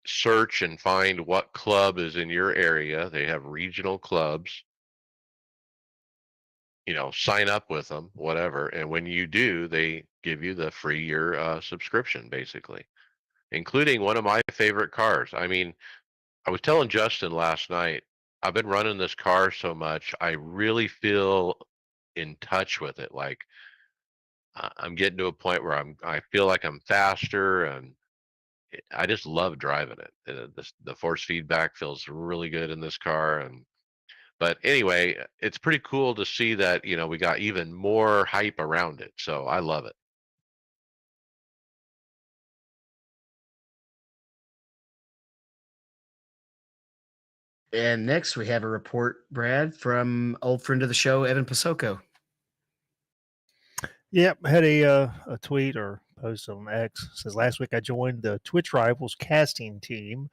Search and find what club is in your area. They have regional clubs. Sign up with them, whatever. And when you do, they give you the free year subscription, basically, including one of my favorite cars. I mean, I was telling Justin last night, I've been running this car so much, I really feel in touch with it. Like I'm getting to a point where I feel like I'm faster, and I just love driving it. The force feedback feels really good in this car, but anyway, it's pretty cool to see that we got even more hype around it. So I love it. And next we have a report, Brad, from old friend of the show, Evan Pasoko. Yep, had a tweet or post on X. It says last week I joined the Twitch Rivals casting team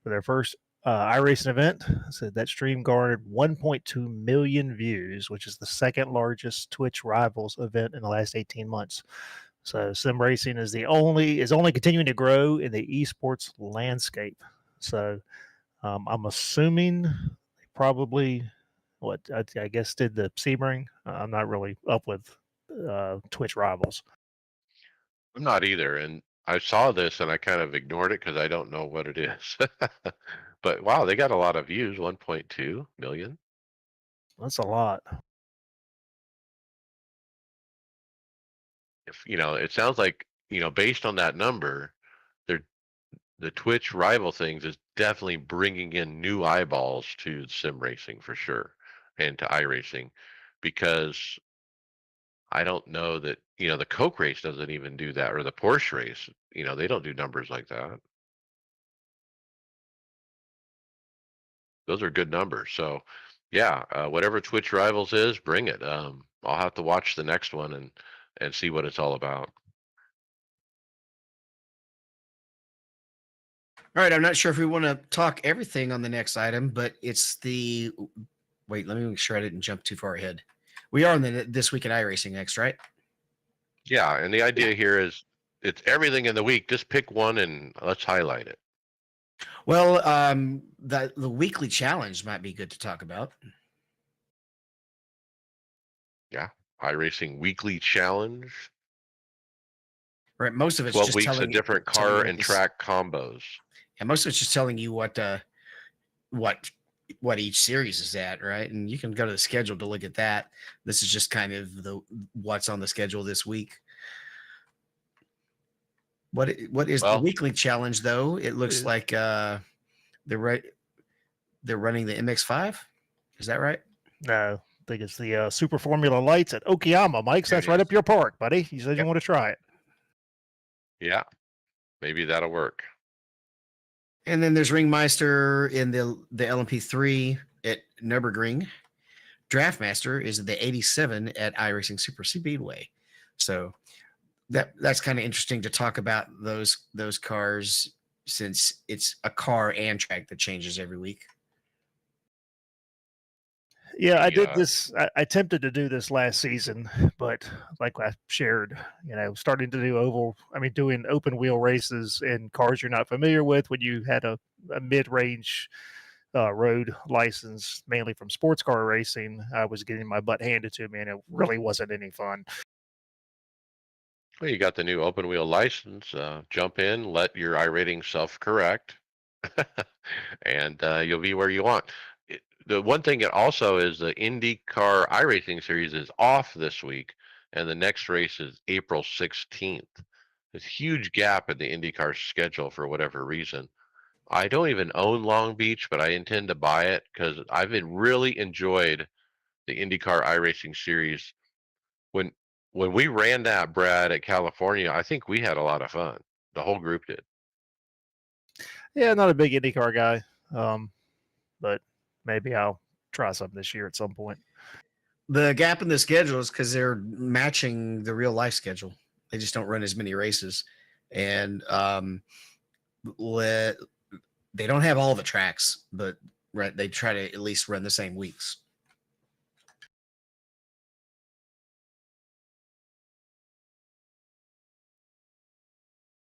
for their first iRacing event. It said that stream garnered 1.2 million views, which is the second largest Twitch Rivals event in the last 18 months. So sim racing is only continuing to grow in the esports landscape. So I'm assuming they probably I guess did the Sebring. I'm not really up with Twitch Rivals. I'm not either, and I saw this and I kind of ignored it because I don't know what it is. But wow, they got a lot of views, 1.2 million. That's a lot. If it sounds like based on that number, they're the Twitch rival things is definitely bringing in new eyeballs to sim racing for sure, and to iRacing, because I don't know that the Coke race doesn't even do that, or the Porsche race. They don't do numbers like that. Those are good numbers. So, yeah, whatever Twitch Rivals is, bring it. I'll have to watch the next one and see what it's all about. All right, I'm not sure if we want to talk everything on the next item, but it's the wait. Let me make sure I didn't jump too far ahead. We are on the This Week in iRacing next, right? Yeah, and the idea here is it's everything in the week. Just pick one and let's highlight it. Well, the weekly challenge might be good to talk about. Yeah, iRacing Weekly Challenge. Right, most of it's 12 just weeks of different telling you car what and track combos. and most of it's just telling you what each series is at, right? And you can go to the schedule to look at that. This is just kind of the what's on the schedule this week. What is the Well, weekly challenge though? It looks like they're right. They're running the MX5. Is that right? No, I think it's the Super Formula Lights at Okayama. Mike, there it that's right is. up your park, buddy. You said you Yep. want to try it. Yeah, maybe that'll work. And then there's Ringmeister in the LMP3 at Nürburgring. Draftmaster is the 87 at iRacing Super Speedway. So that's kind of interesting to talk about those cars, since it's a car and track that changes every week. Yeah, I did this. I attempted to do this last season, but like I shared, starting to do doing open wheel races in cars you're not familiar with when you had a mid-range road license, mainly from sports car racing, I was getting my butt handed to me, and it really wasn't any fun. Well, you got the new open wheel license. Jump in, let your iRating self correct, and you'll be where you want. The one thing it also is the IndyCar iRacing series is off this week, and the next race is April 16th. There's a huge gap in the IndyCar schedule for whatever reason. I don't even own Long Beach, but I intend to buy it because I've been really enjoyed the IndyCar iRacing series. When when we ran that, Brad, at California, I think we had a lot of fun. The whole group did. Yeah, not a big IndyCar guy, but maybe I'll try something this year at some point. The gap in the schedule is because they're matching the real life schedule. They just don't run as many races, and they don't have all the tracks, but right, they try to at least run the same weeks.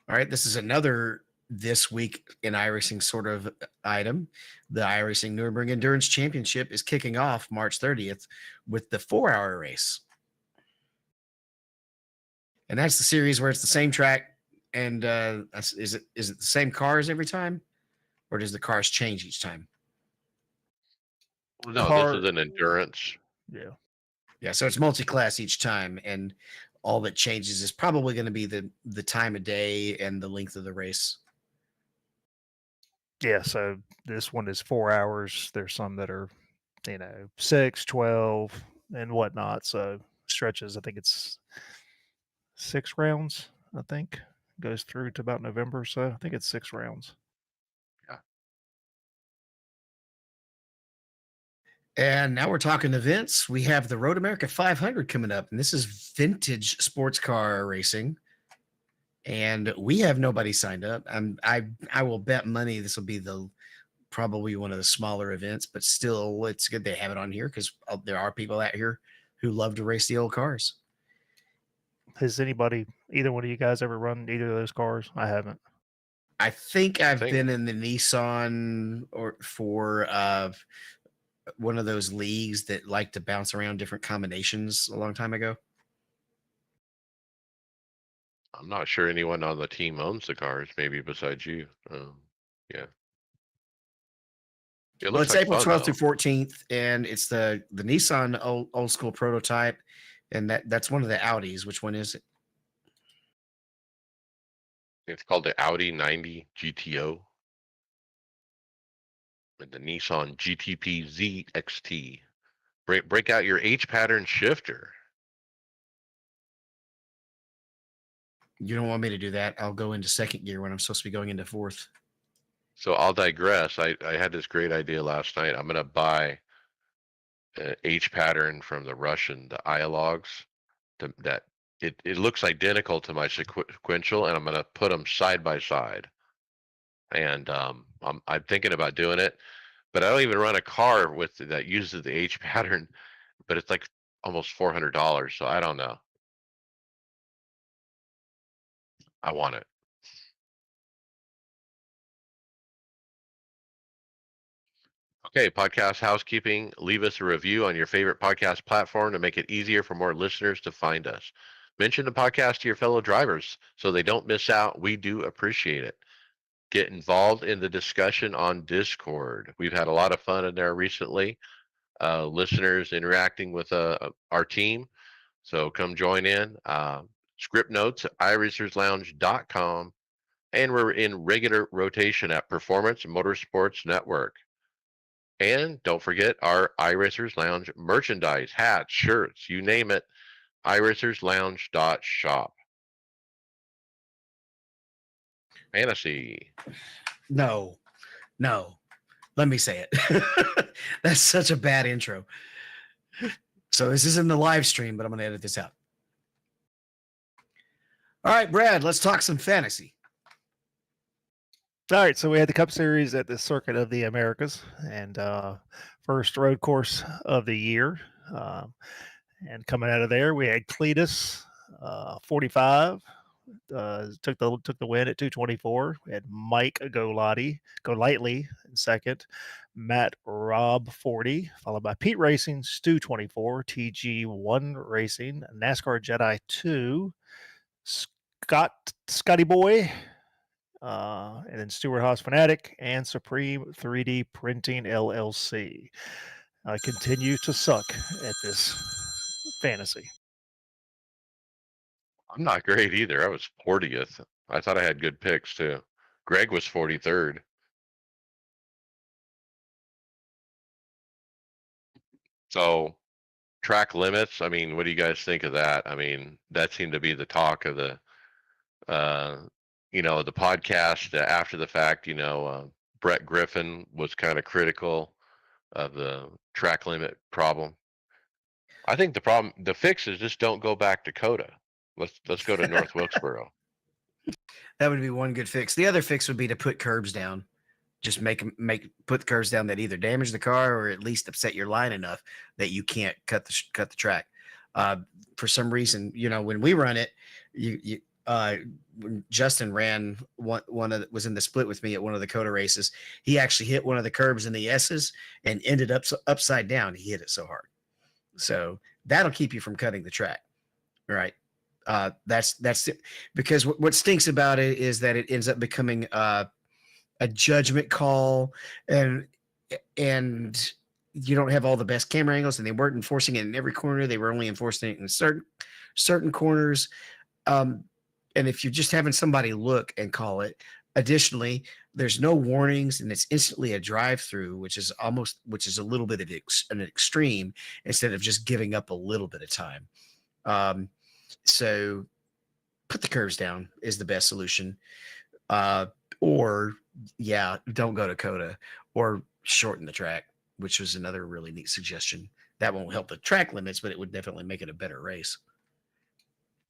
All right, this is another this week in iRacing sort of item. The iRacing Nürburgring Endurance Championship is kicking off March 30th with the 4-hour race. And that's the series where it's the same track. And is it the same cars every time, or does the cars change each time? No, this is an endurance. Yeah. Yeah, so it's multi-class each time, and all that changes is probably going to be the time of day and the length of the race. Yeah, so this one is 4 hours. There's some that are, 6, 12, and whatnot. So stretches, I think it's 6 rounds, I think. Goes through to about November. So I think it's 6 rounds. And now we're talking events. We have the Road America 500 coming up, and this is vintage sports car racing. And we have nobody signed up. I will bet money this will be probably one of the smaller events, but still, it's good they have it on here because there are people out here who love to race the old cars. Has either one of you guys ever run either of those cars? I haven't. I think I've been in the Nissan for one of those leagues that like to bounce around different combinations a long time ago. I'm not sure anyone on the team owns the cars, maybe besides you. Yeah. Well, it's April 12th through 14th, and it's the Nissan old school prototype, and that's one of the Audis. Which one is it? It's called the Audi 90 GTO. And the Nissan GTP ZXT. Break out your H pattern shifter. You don't want me to do that. I'll go into second gear when I'm supposed to be going into fourth. So I'll digress. I had this great idea last night. I'm going to buy an H pattern from the Russian, the Ialogs. That it looks identical to my sequential, and I'm going to put them side by side. And I'm thinking about doing it, but I don't even run a car that uses the H pattern. But it's like almost $400, so I don't know. I want it. Okay, podcast housekeeping. Leave us a review on your favorite podcast platform to make it easier for more listeners to find us. Mention the podcast to your fellow drivers so they don't miss out. We do appreciate it. Get involved in the discussion on Discord. We've had a lot of fun in there recently. Listeners interacting with our team. So come join in. Script notes at iRacersLounge.com. And we're in regular rotation at Performance Motorsports Network. And don't forget our iRacers Lounge merchandise, hats, shirts, you name it, iRacersLounge.shop. Fantasy. No. Let me say it. That's such a bad intro. So this is in the live stream, but I'm going to edit this out. All right, Brad, let's talk some fantasy. All right, so we had the Cup Series at the Circuit of the Americas, and first road course of the year. And coming out of there, we had Cletus, 45, took the win at 224. We had Mike Go Lightly in second, Matt Rob 40, followed by Pete Racing, Stu 24, TG1 Racing, NASCAR Jedi 2, Scotty Boy. And then Stuart Haas Fanatic and Supreme 3D Printing LLC. I continue to suck at this fantasy. I'm not great either. I was 40th. I thought I had good picks too. Greg was 43rd. So track limits, I mean, what do you guys think of that? I mean, that seemed to be the talk of the the podcast after the fact. Brett Griffin was kind of critical of the track limit problem. I think the fix is just don't go back to Coda. Let's go to North Wilkesboro. That would be one good fix. The other fix would be to put curbs down. Just put the curves down that either damage the car or at least upset your line enough that you can't cut the track. For some reason, when we run it, when Justin ran was in the split with me at one of the Coda races. He actually hit one of the curbs in the S's and ended up upside down. He hit it so hard. So that'll keep you from cutting the track, right? That's it. Because what stinks about it is that it ends up becoming a judgment call, and you don't have all the best camera angles, and they weren't enforcing it in every corner. They were only enforcing it in certain corners. And if you're just having somebody look and call it, additionally, there's no warnings and it's instantly a drive-through, which is a little bit of an extreme instead of just giving up a little bit of time. So put the curves down is the best solution. Or don't go to Coda, or shorten the track, which was another really neat suggestion. That won't help the track limits, but it would definitely make it a better race.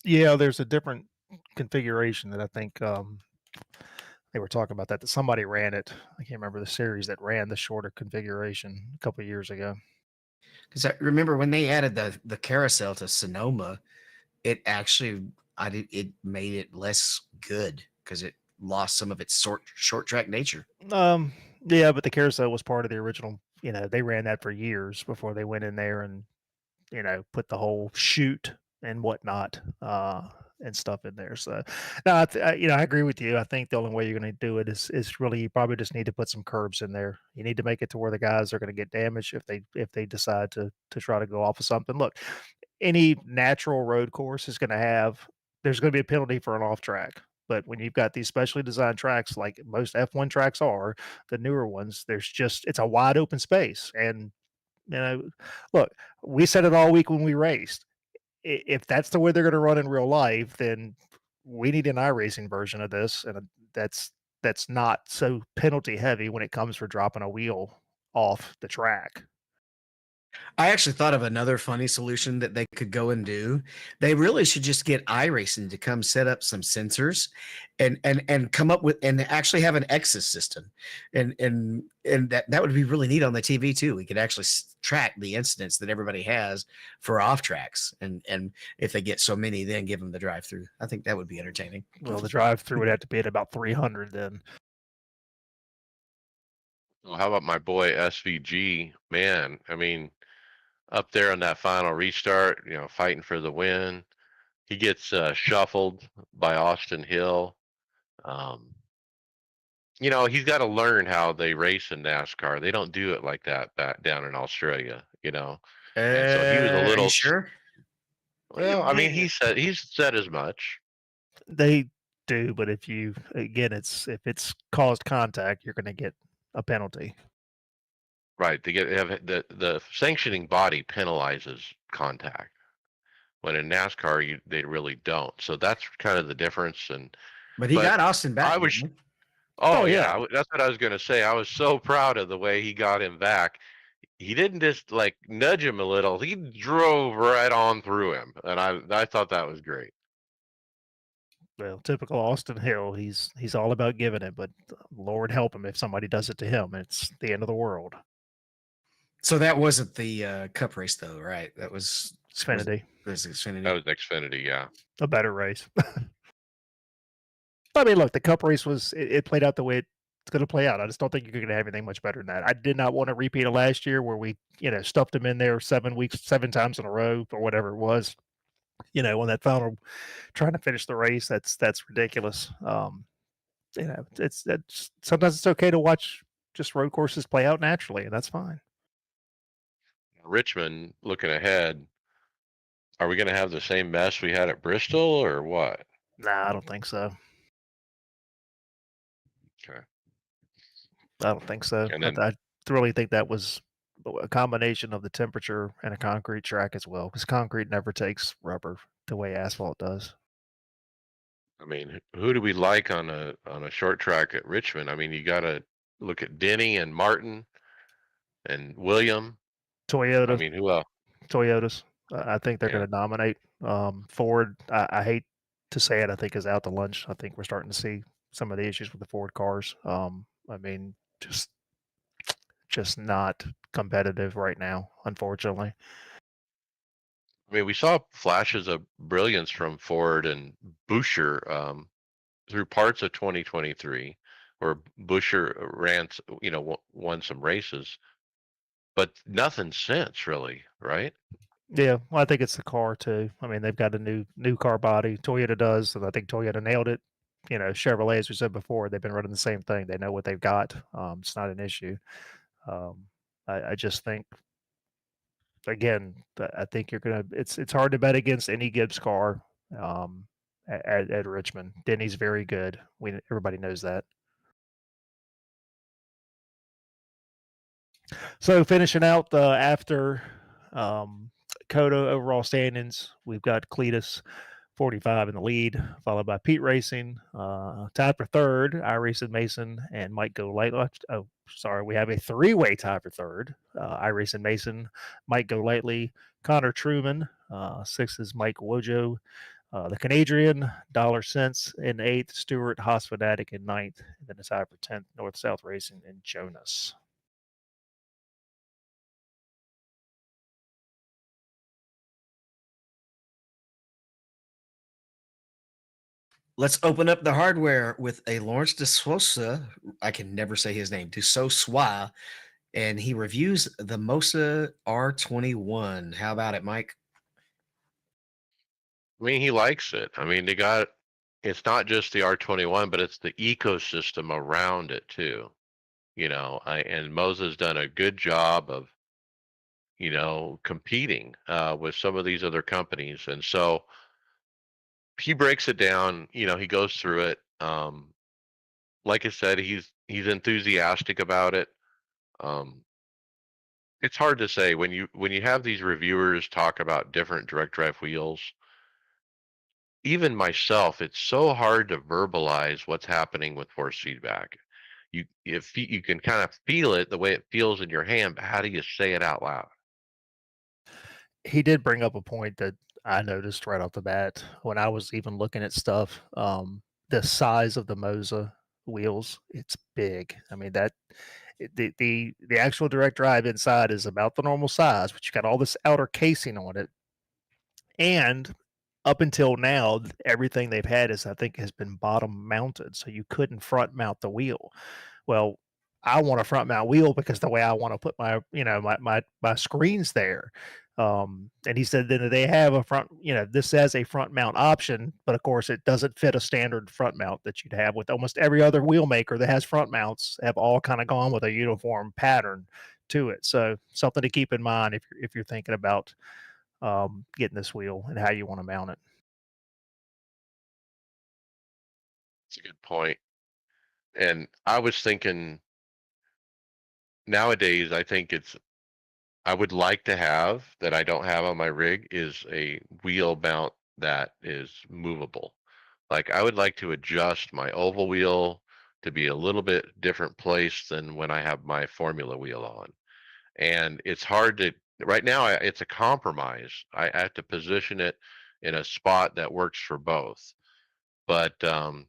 Yeah, there's a different configuration that I think they were talking about that somebody ran it. I can't remember the series that ran the shorter configuration a couple of years ago. Because I remember when they added the carousel to Sonoma, it actually it made it less good because it lost some of its short track nature. Yeah, but the carousel was part of the original. They ran that for years before they went in there and put the whole chute and whatnot and stuff in there. So, no, I agree with you. I think the only way you're going to do it is really you probably just need to put some curbs in there. You need to make it to where the guys are going to get damaged if they decide to try to go off of something. Look, any natural road course is going to there's going to be a penalty for an off track. But when you've got these specially designed tracks, like most F1 tracks are, the newer ones, it's a wide open space. And look, we said it all week when we raced. If that's the way they're going to run in real life, then we need an iRacing version of this, and that's not so penalty heavy when it comes for dropping a wheel off the track. I actually thought of another funny solution that they could go and do. They really should just get iRacing to come set up some sensors and come up with and actually have an exit system. And that would be really neat on the TV too. We could actually track the incidents that everybody has for off tracks. And if they get so many, then give them the drive through. I think that would be entertaining. Well, the drive through would have to be at about 300 then. Well, how about my boy SVG? Man, I mean, up there on that final restart, fighting for the win. He gets shuffled by Austin Hill. He's got to learn how they race in NASCAR. They don't do it like that back down in Australia, And so he was a Are little. you sure? Well, I mean, he's said as much. They do, but if it's caused contact, you're going to get a penalty. Right. They have the sanctioning body penalizes contact. When in NASCAR, they really don't. So that's kind of the difference. But he got Austin back. I was. didn't he? Oh, Oh, yeah. yeah. That's what I was going to say. I was so proud of the way he got him back. He didn't just like nudge him a little. He drove right on through him, and I thought that was great. Well, typical Austin Hill. He's all about giving it, but Lord help him if somebody does it to him. It's the end of the world. So that wasn't the Cup race, though, right? That was Xfinity. Was Xfinity. That was Xfinity, yeah. A better race. I mean, look, the Cup race it played out the way it's going to play out. I just don't think you're going to have anything much better than that. I did not want to repeat of last year where we, stuffed him in there 7 weeks, 7 times in a row or whatever it was. When that final trying to finish the race, that's ridiculous. It's sometimes it's okay to watch just road courses play out naturally, and that's fine. Richmond, looking ahead, are we going to have the same mess we had at Bristol or what? Nah, I don't think so. Okay. I don't think so. And then, I really think that was a combination of the temperature and a concrete track as well, because concrete never takes rubber the way asphalt does. I mean, who do we like on a short track at Richmond? I mean, you got to look at Denny and Martin and William. Toyota. I mean, who else? Toyotas. I think they're Yeah. going to dominate. Ford, I hate to say it, I think is out to lunch. I think we're starting to see some of the issues with the Ford cars. I mean, just not competitive right now, unfortunately. I mean, we saw flashes of brilliance from Ford and Buescher through parts of 2023, where Buescher won some races, but nothing since really, right? Yeah, well, I think it's the car too. I mean, they've got a new car body. Toyota does, and I think Toyota nailed it. Chevrolet, as we said before, they've been running the same thing. They know what they've got. It's not an issue. Um, I just think, again, I think you're gonna. It's hard to bet against any Gibbs car at Richmond. Denny's very good. Everybody knows that. So finishing out after um, Coda overall standings, we've got Cletus 45 in the lead, followed by Pete Racing, tied for third, iRacing Mason and Mike Golightly. Oh, sorry, we have a three-way tie for third. iRacing Mason, Mike Golightly, Connor Truman. Sixth is Mike Wojo. The Canadian, Dollar Cents in eighth, Stuart Hospitatic in ninth, and then a tie for 10th, North South Racing and Jonas. Let's open up the hardware with a Lawrence de Sosa. I can never say his name. De Sosa, and he reviews the Mosa R21. How about it, Mike? I mean, he likes it. I mean, it's not just the R21, but it's the ecosystem around it too. And Mosa's done a good job of, competing with some of these other companies. And so he breaks it down, he goes through it. Like I said, he's enthusiastic about it. It's hard to say when you have these reviewers talk about different direct drive wheels. Even myself, it's so hard to verbalize what's happening with force feedback. If you can kind of feel it the way it feels in your hand, but how do you say it out loud? He did bring up a point that I noticed right off the bat when I was even looking at stuff. The size of the Mosa wheels, it's big. I mean the actual direct drive inside is about the normal size, but you got all this outer casing on it. And up until now, everything they've had is I think has been bottom mounted, so you couldn't front mount the wheel. Well, I want a front mount wheel because the way I want to put my screens there. And he said that they have a front, this has a front mount option, but of course it doesn't fit a standard front mount that you'd have with almost every other wheel maker that has front mounts have all kind of gone with a uniform pattern to it. So something to keep in mind if you're thinking about getting this wheel and how you want to mount it. It's a good point. And I was thinking nowadays, I would like to have that I don't have on my rig is a wheel mount that is movable. Like I would like to adjust my oval wheel to be a little bit different place than when I have my formula wheel on. And it's hard to right now it's a compromise. I have to position it in a spot that works for both. But when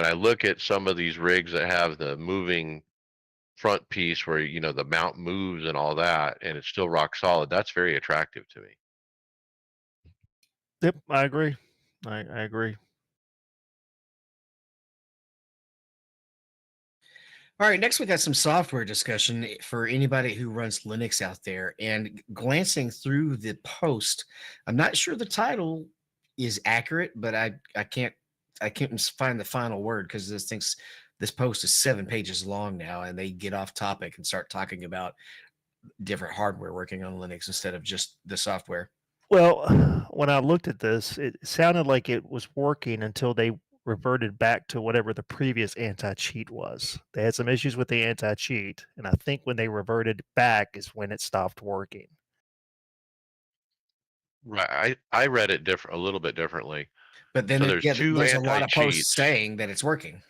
I look at some of these rigs that have the moving front piece where the mount moves and all that and it's still rock solid, that's very attractive to me. Yep, I agree. I agree. All right, next we got some software discussion for anybody who runs Linux out there. And glancing through the post, I'm not sure the title is accurate, but I can't find the final word because this post is 7 pages long now, and they get off topic and start talking about different hardware working on Linux instead of just the software. Well, when I looked at this, it sounded like it was working until they reverted back to whatever the previous anti-cheat was. They had some issues with the anti-cheat, and I think when they reverted back is when it stopped working. Right. I read it a little bit differently. But then So there's two there's a lot of posts anti-cheats. saying that it's working.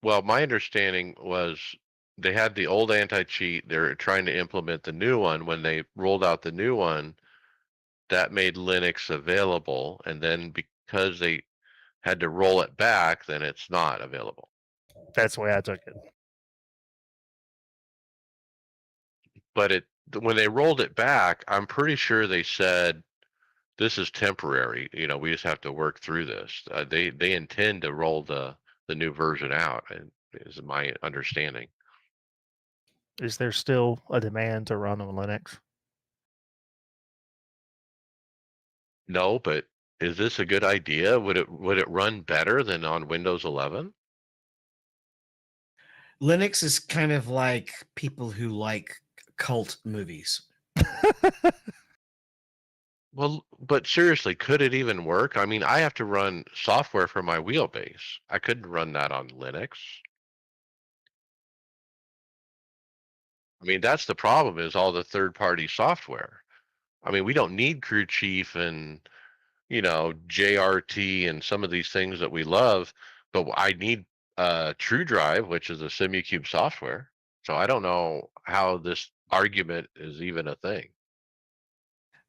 Well, my understanding was they had the old anti-cheat. They're trying to implement the new one. When they rolled out the new one, that made Linux available. And then because they had to roll it back, then it's not available. That's the way I took it. But when they rolled it back, I'm pretty sure they said this is temporary. We just have to work through this. They intend to roll the new version out, and is my understanding. Is there still a demand to run on Linux? No, but is this a good idea? Would it run better than on Windows 11? Linux is kind of like people who like cult movies. Well, but seriously, could it even work? I mean, I have to run software for my wheelbase. I couldn't run that on Linux. I mean, that's the problem, is all the third-party software. I mean, we don't need Crew Chief and, JRT and some of these things that we love, but I need True Drive, which is a SimuCube software. So I don't know how this argument is even a thing.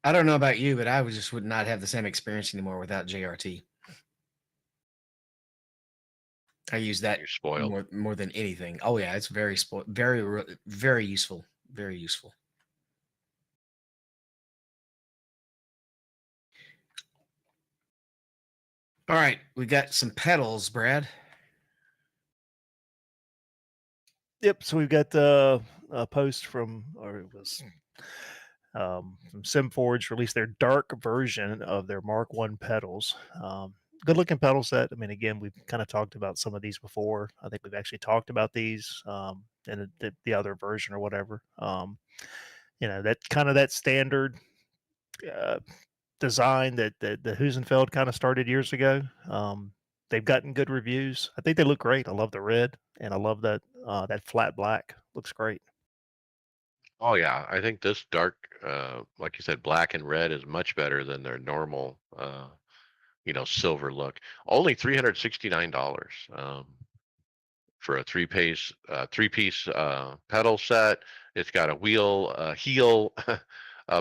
I don't know about you, but just would not have the same experience anymore without JRT. I use that You're spoiled. more than anything. Oh yeah, it's very useful. Very useful. All right, we got some pedals, Brad. Yep. So we've got a post from, or it was from SimForge, released their dark version of their Mark One pedals. Good looking pedal set. I mean, again, we've kind of talked about some of these before. I think we've actually talked about these in the other version or whatever. That kind of that standard uh, design that the Husenfeld kind of started years ago. They've gotten good reviews. I think they look great. I love the red, and I love that flat black. Looks great. Oh yeah, I think this dark, like you said, black and red is much better than their normal, silver look. Only $369 for a three-piece pedal set. It's got a heel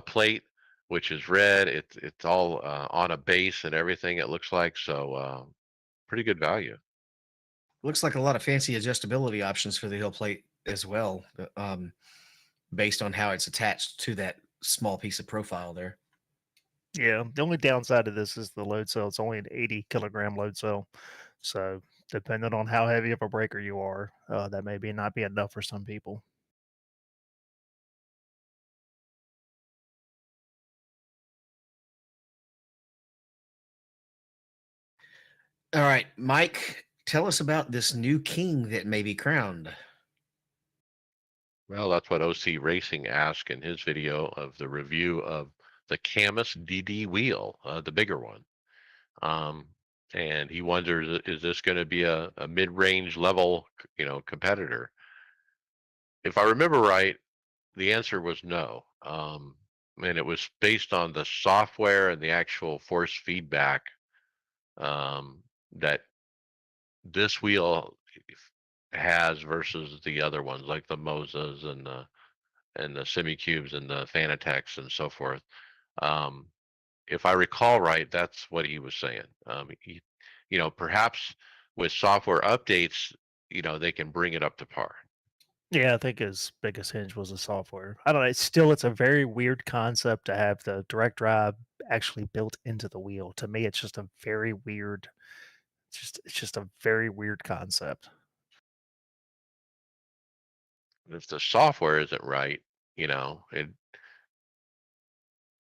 plate, which is red. It's all on a base and everything. It looks like so. Pretty good value. Looks like a lot of fancy adjustability options for the heel plate as well, based on how it's attached to that small piece of profile there. Yeah, the only downside of this is the load cell. It's only an 80 kilogram load cell, so depending on how heavy of a breaker you are, that may be not be enough for some people. All right, Mike, tell us about this new king that may be crowned. Well, that's what OC Racing asked in his video of the review of the Camus DD wheel, the bigger one. Um, and he wonders, is this going to be a mid-range level, competitor? If I remember right, the answer was no. And it was based on the software and the actual force feedback that this wheel has versus the other ones, like the Mosas and the SemiCubes and the Fanatecs and so forth. Um, if I recall right, that's what he was saying. Perhaps with software updates, they can bring it up to par. Yeah, I think his biggest hinge was the software. I don't know. It's a very weird concept to have the direct drive actually built into the wheel. To me, it's just a very weird. It's just a very weird concept. If the software isn't right, it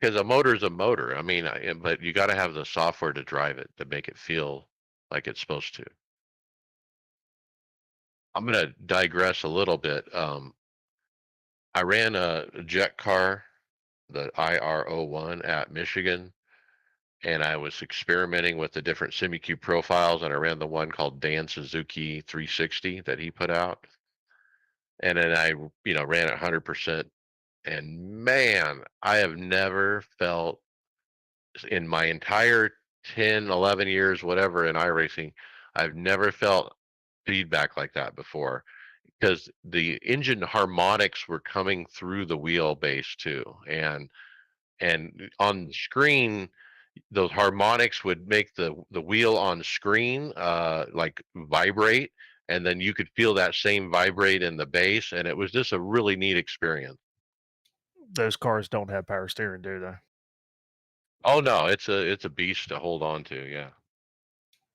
because a motor is a motor. I mean, but you got to have the software to drive it to make it feel like it's supposed to. I'm going to digress a little bit. I ran a jet car, the IR01 at Michigan, and I was experimenting with the different SemiCube profiles, and I ran the one called Dan Suzuki 360 that he put out. And then I, ran at 100%. And man, I have never felt in my entire 10, 11 years, whatever, in iRacing, I've never felt feedback like that before, because the engine harmonics were coming through the wheelbase too. And on the screen, those harmonics would make the wheel on screen like vibrate, and then you could feel that same vibrate in the bass, and it was just a really neat experience. Those cars don't have power steering, do they? Oh no, it's a beast to hold on to. Yeah.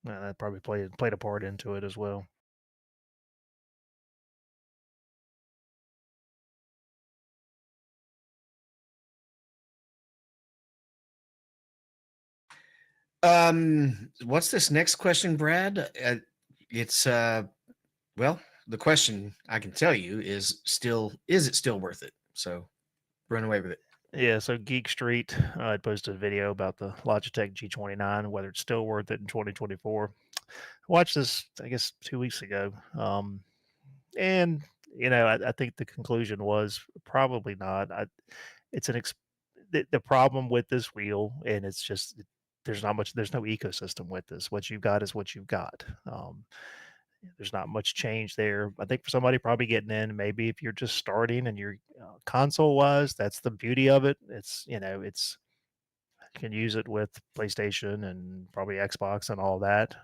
That probably played a part into it as well. What's this next question, Brad? It's well, the question I can tell you is it still worth it? So run away with it. Yeah, so Geek Street had posted a video about the Logitech G29, whether it's still worth it in 2024. I watched this, I guess, 2 weeks ago, and I think the conclusion was probably not. It's the problem with this wheel, and it's just there's no ecosystem with this. What you've got is what you've got. There's not much change there. I think for somebody probably getting in, maybe if you're just starting and you're console wise, that's the beauty of it. It's you can use it with PlayStation and probably Xbox and all that.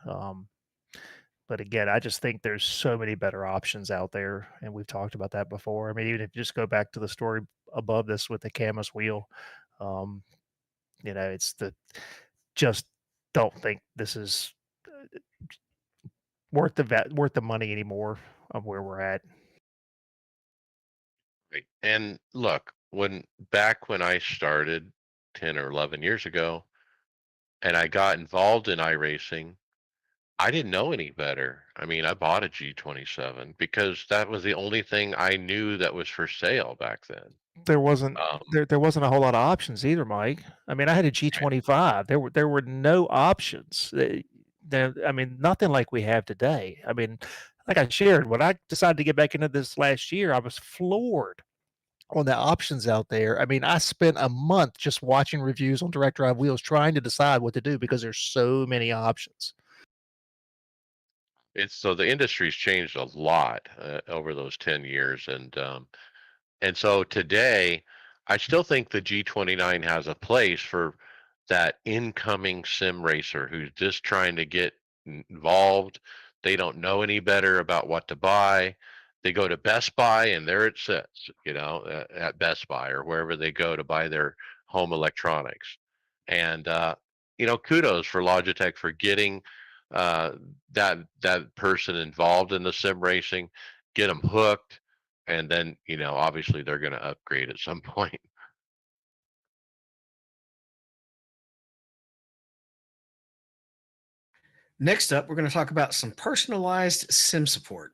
But again, I just think there's so many better options out there, and we've talked about that before. I mean, even if you just go back to the story above this with the Camus wheel, um, it's the just don't think this is worth the money anymore of where we're at. Right. And look, when I started 10 or 11 years ago and I got involved in iRacing, I didn't know any better. I mean, I bought a G27 because that was the only thing I knew that was for sale back then. There wasn't Um, there wasn't a whole lot of options either, Mike. I mean, I had a right. G25. There were no options. I mean, nothing like we have today. I mean, like I shared, when I decided to get back into this last year, I was floored on the options out there. I mean, I spent a month just watching reviews on direct drive wheels trying to decide what to do because there's so many options. It's so the industry's changed a lot over those 10 years, and so today, I still think the G29 has a place for that incoming sim racer who's just trying to get involved. They don't know any better about what to buy. They go to Best Buy and there it sits, at Best Buy or wherever they go to buy their home electronics. And kudos for Logitech for getting uh, that person involved in the sim racing, get them hooked, and then obviously they're going to upgrade at some point. Next up, we're going to talk about some personalized sim support.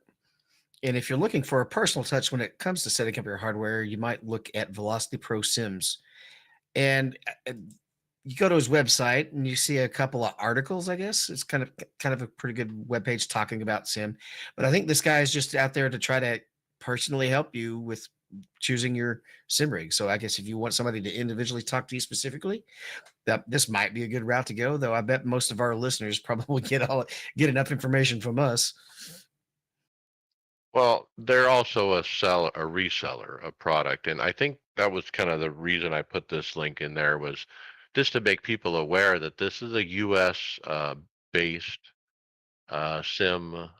And if you're looking for a personal touch when it comes to setting up your hardware, you might look at Velocity Pro Sims. And you go to his website and you see a couple of articles. I guess it's kind of a pretty good webpage talking about sim. But I think this guy is just out there to try to personally help you with choosing your sim rig. So I guess if you want somebody to individually talk to you specifically, that this might be a good route to go. Though I bet most of our listeners probably get enough information from us. Well, they're also a reseller of product, and I think that was kind of the reason I put this link in there was just to make people aware that this is a U.S. Based sim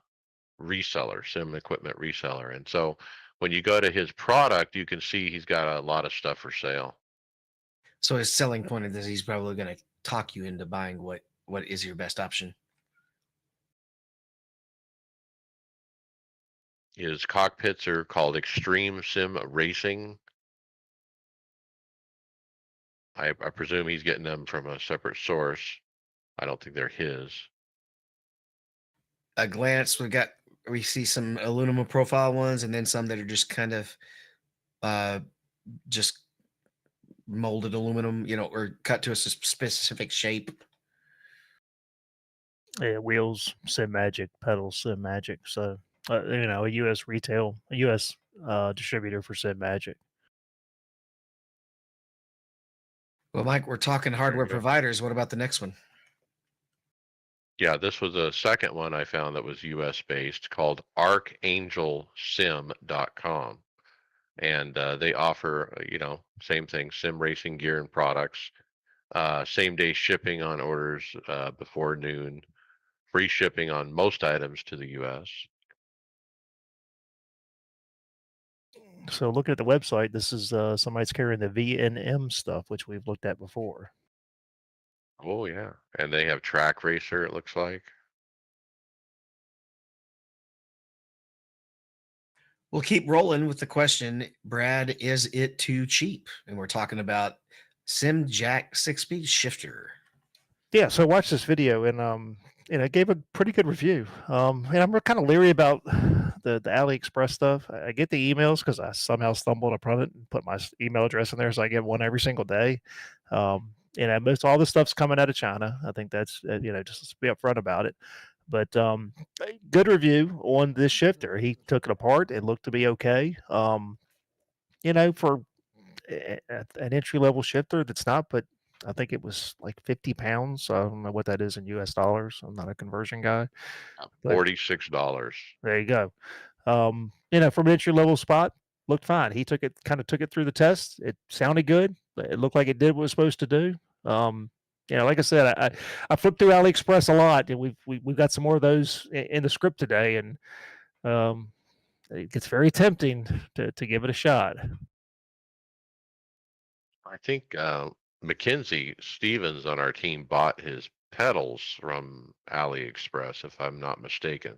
equipment reseller, and so when you go to his product, you can see he's got a lot of stuff for sale. So his selling point of this, he's probably going to talk you into buying what is your best option. His cockpits are called Extreme Sim Racing. I presume he's getting them from a separate source. I don't think they're his. A glance, we see some aluminum profile ones, and then some that are just kind of uh just molded aluminum, or cut to a specific shape. Yeah, wheels, Sim Magic, pedals, Sim Magic. So, a U.S. Distributor for Sim Magic. Well, Mike, we're talking There hardware you go. providers. What about the next one? Yeah, this was a second one I found that was US based called archangelsim.com. And they offer, same thing, sim racing gear and products, same day shipping on orders before noon, free shipping on most items to the US. So looking at the website, this is somebody's carrying the VNM stuff, which we've looked at before. Oh yeah, and they have track racer. It looks like. We'll keep rolling with the question, Brad, is it too cheap? And we're talking about Sim Jack 6-speed shifter. Yeah, so I watched this video and it gave a pretty good review. And I'm kind of leery about the AliExpress stuff. I get the emails because I somehow stumbled upon it and put my email address in there, so I get one every single day. Most all the stuff's coming out of China. I think that's just to be upfront about it. But good review on this shifter. He took it apart. It looked to be okay. For an entry level shifter that's not, but I think it was like 50 pounds. So I don't know what that is in US dollars. I'm not a conversion guy, but $46. there you go. From an entry level spot, looked fine. He kind of took it through the test. It sounded good. It looked like it did what it was supposed to do. Like I said, I flipped through AliExpress a lot, and we've got some more of those in the script today, and it gets very tempting to give it a shot. I think Mackenzie Stevens on our team bought his pedals from AliExpress, if I'm not mistaken.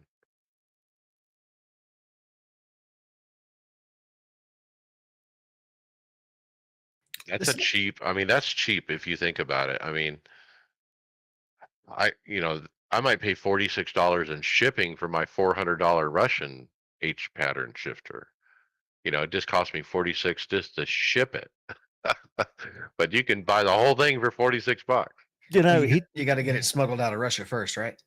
That's a This- cheap. I mean, that's cheap if you think about it. I mean, I might pay $46 in shipping for my $400 Russian H pattern shifter. It just cost me 46 just to ship it. But you can buy the whole thing for $46. You know, you got to get it smuggled out of Russia first, right?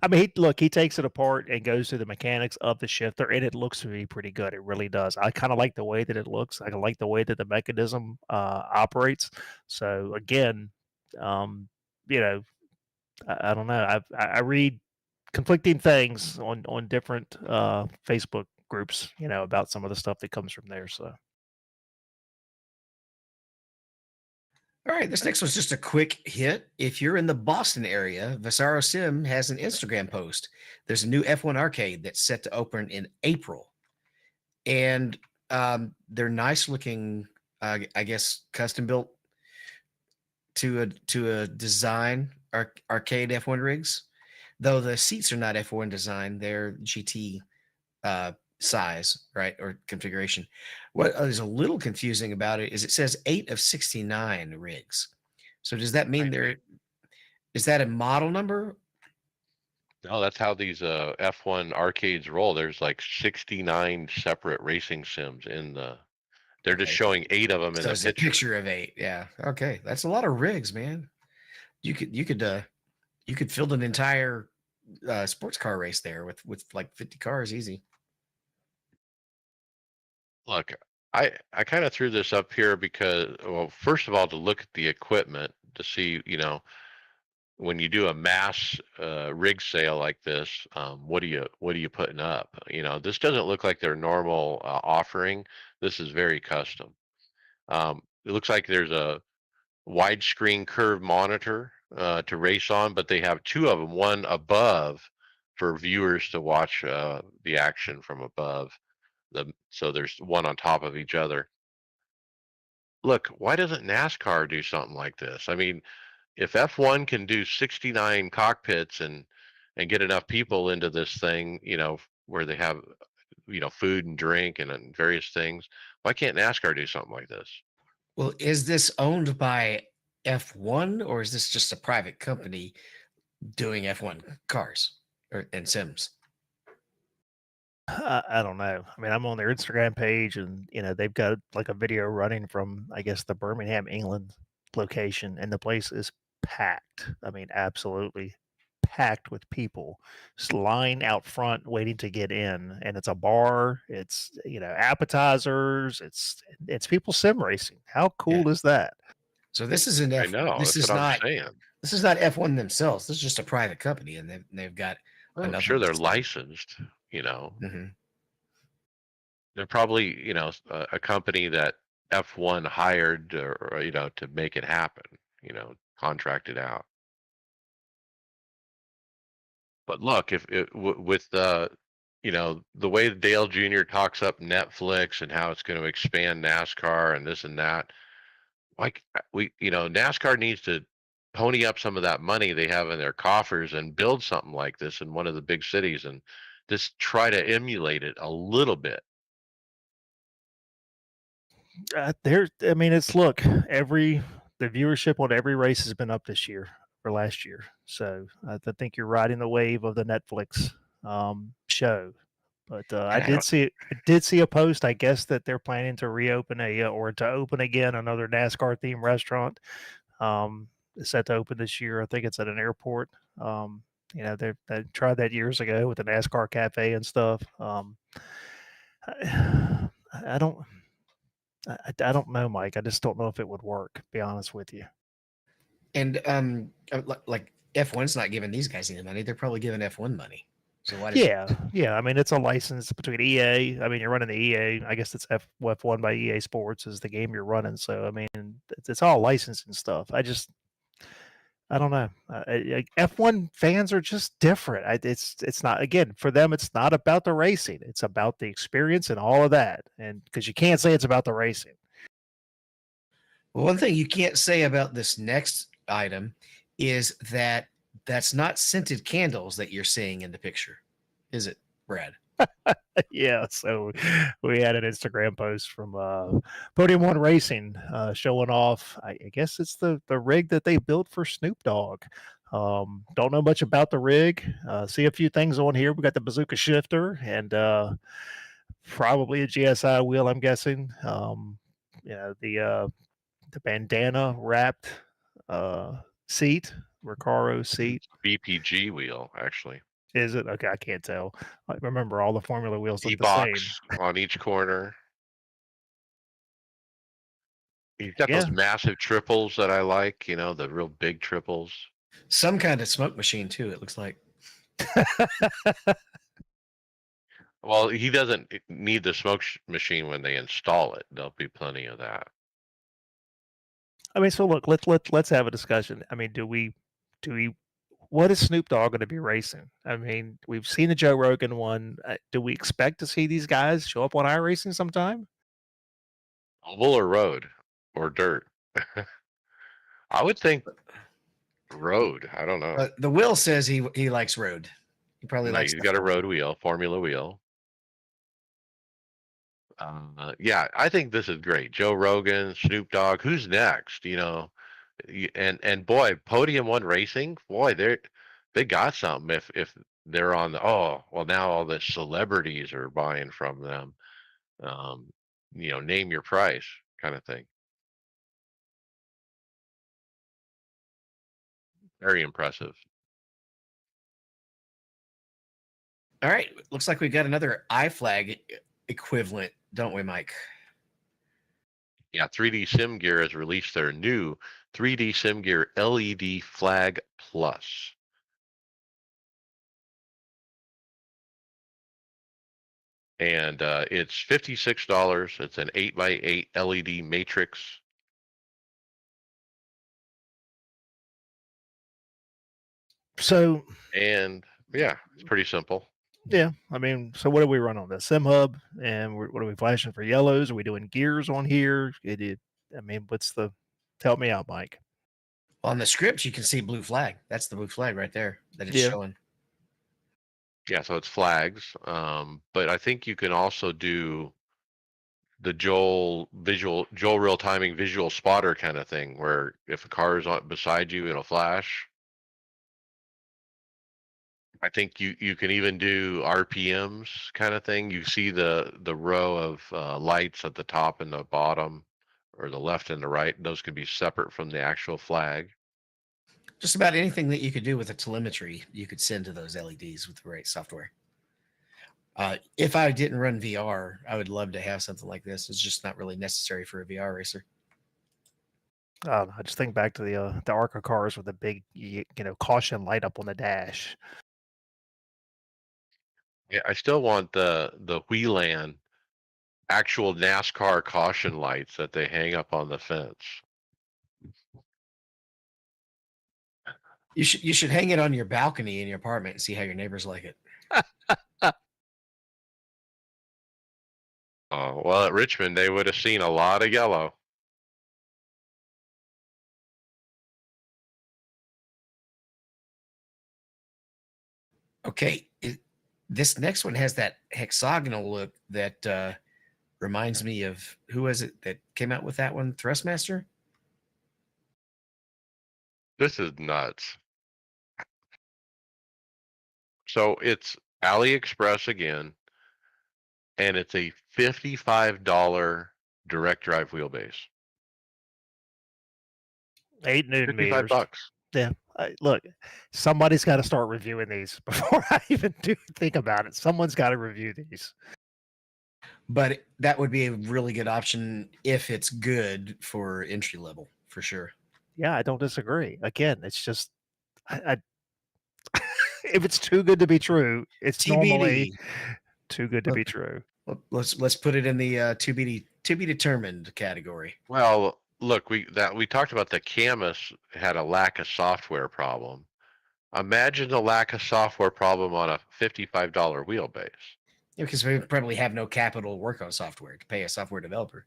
I mean, he takes it apart and goes through the mechanics of the shifter, and it looks to be pretty good. It really does. I kind of like the way that it looks. I like the way that the mechanism operates. So again, you know, I don't know. I read conflicting things on different Facebook groups, about some of the stuff that comes from there. So. All right, this next one's just a quick hit. If you're in the Boston area, Visaro Sim has an Instagram post. There's a new F1 arcade that's set to open in April, and they're nice looking. I guess custom built to a design arcade F1 rigs. Though the seats are not F1 design, they're GT size, right, or configuration. What is a little confusing about it is it says 8 of 69 rigs. So does that mean is that a model number? No, that's how these F1 arcades roll. There's like 69 separate racing sims in the. They're just Okay. showing 8 of them in So the it's a picture. picture of 8. Yeah. Okay. That's a lot of rigs, man. You could field an entire sports car race there with like 50 cars easy. Look, I kind of threw this up here because, well, first of all, to look at the equipment to see, when you do a mass rig sale like this, what are you putting up? This doesn't look like their normal offering. This is very custom. It looks like there's a widescreen curve monitor to race on, but they have 2 of them, one above for viewers to watch the action from above. So there's one on top of each other. Look, why doesn't NASCAR do something like this? I mean, if F1 can do 69 cockpits and get enough people into this thing, where they have, food and drink and various things, why can't NASCAR do something like this? Well, is this owned by F1 or is this just a private company doing F1 cars and sims? I don't know. I mean, I'm on their Instagram page, and they've got like a video running from, I guess, the Birmingham, England location, and the place is packed. I mean, absolutely packed with people, just lying out front waiting to get in. And it's a bar. It's appetizers. It's people sim racing. How cool is that? So this is an I F. know, This that's is what I'm not. saying. This is not F1 themselves. This is just a private company, and they've got Well, I'm enough sure of they're this. licensed, Mhm. they're probably, a company that F1 hired or, to make it happen, contracted out. But look, if it, with the way Dale Jr. talks up Netflix and how it's going to expand NASCAR and this and that, like NASCAR needs to pony up some of that money they have in their coffers and build something like this in one of the big cities and just try to emulate it a little bit. The viewership on every race has been up this year or last year. So I think you're riding the wave of the Netflix show. But I did see a post. I guess that they're planning to reopen or to open again another NASCAR themed restaurant. It's set to open this year. I think it's at an airport. They tried that years ago with the NASCAR cafe and stuff. I don't. I don't know, Mike. I just don't know if it would work. Be honest with you. And like F1's not giving these guys any money. They're probably giving F1 money. So why? Yeah. I mean, it's a license between EA. I mean, you're running the EA. I guess it's F1 by EA Sports is the game you're running. So I mean, it's all licensing stuff. I don't know. F1 fans are just different. It's not, again, for them. It's not about the racing. It's about the experience and all of that. And because you can't say it's about the racing. Well, one thing you can't say about this next item is that that's not scented candles that you're seeing in the picture, is it, Brad? Yeah, so we had an Instagram post from Podium One Racing showing off. I guess it's the rig that they built for Snoop Dogg. Don't know much about the rig. See a few things on here. We got the bazooka shifter and probably a GSI wheel, I'm guessing. The bandana wrapped seat, Recaro seat. BPG wheel, actually. Is it? Okay, I can't tell. I remember all the Formula wheels look the same. E-box on each corner. He's got those massive triples that I like, the real big triples. Some kind of smoke machine, too, it looks like. Well, he doesn't need the smoke machine when they install it. There'll be plenty of that. I mean, so look, let's have a discussion. I mean, do we what is Snoop Dogg going to be racing? I mean, we've seen the Joe Rogan one. Do we expect to see these guys show up on iRacing sometime? Oval or road or dirt? I would think road. I don't know. The Will says he likes road. He probably likes. He's got a road wheel, Formula wheel. Yeah, I think this is great. Joe Rogan, Snoop Dogg. Who's next? And boy, Podium One Racing. Boy, they got something. If they're on now all the celebrities are buying from them. Name your price kind of thing. Very impressive. All right, looks like we got another iFlag equivalent, don't we, Mike? Yeah, 3D Sim Gear has released their new 3D Sim Gear LED Flag Plus. And it's $56. It's an 8x8 LED matrix. So, and yeah, it's pretty simple. Yeah, I mean, so what do we run on the Sim Hub, and what are we flashing for yellows? Are we doing gears on here? I mean, help me out, Mike. Well, on the script, you can see blue flag. That's the blue flag right there that it's showing. Yeah, so it's flags. But I think you can also do the Joel real timing visual spotter kind of thing, where if a car is beside you, it'll flash. I think you can even do RPMs kind of thing. You see the row of lights at the top and the bottom, or the left and the right. Those can be separate from the actual flag. Just about anything that you could do with a telemetry, you could send to those LEDs with the right software. If I didn't run VR, I would love to have something like this. It's just not really necessary for a VR racer. I just think back to the ARCA cars with the big, caution light up on the dash. Yeah, I still want the Wheelan actual NASCAR caution lights that they hang up on the fence. You should hang it on your balcony in your apartment and see how your neighbors like it. Oh, well, at Richmond, they would have seen a lot of yellow. Okay, this next one has that hexagonal look that reminds me of who was it that came out with that one? Thrustmaster? This is nuts. So it's AliExpress again, and it's a $55 direct drive wheelbase. 8 Newton 55 meters. bucks. Yeah. Look, somebody's got to start reviewing these before I even think about it. Someone's got to review these. But that would be a really good option if it's good for entry level, for sure. Yeah, I don't disagree. Again, it's just I if it's too good to be true, it's normally TBD. too good to be true. Let's put it in the to be determined category. Well, look, we talked about the Camus had a lack of software problem. Imagine the lack of software problem on a $55 wheelbase. Yeah, because we probably have no capital to work on software to pay a software developer.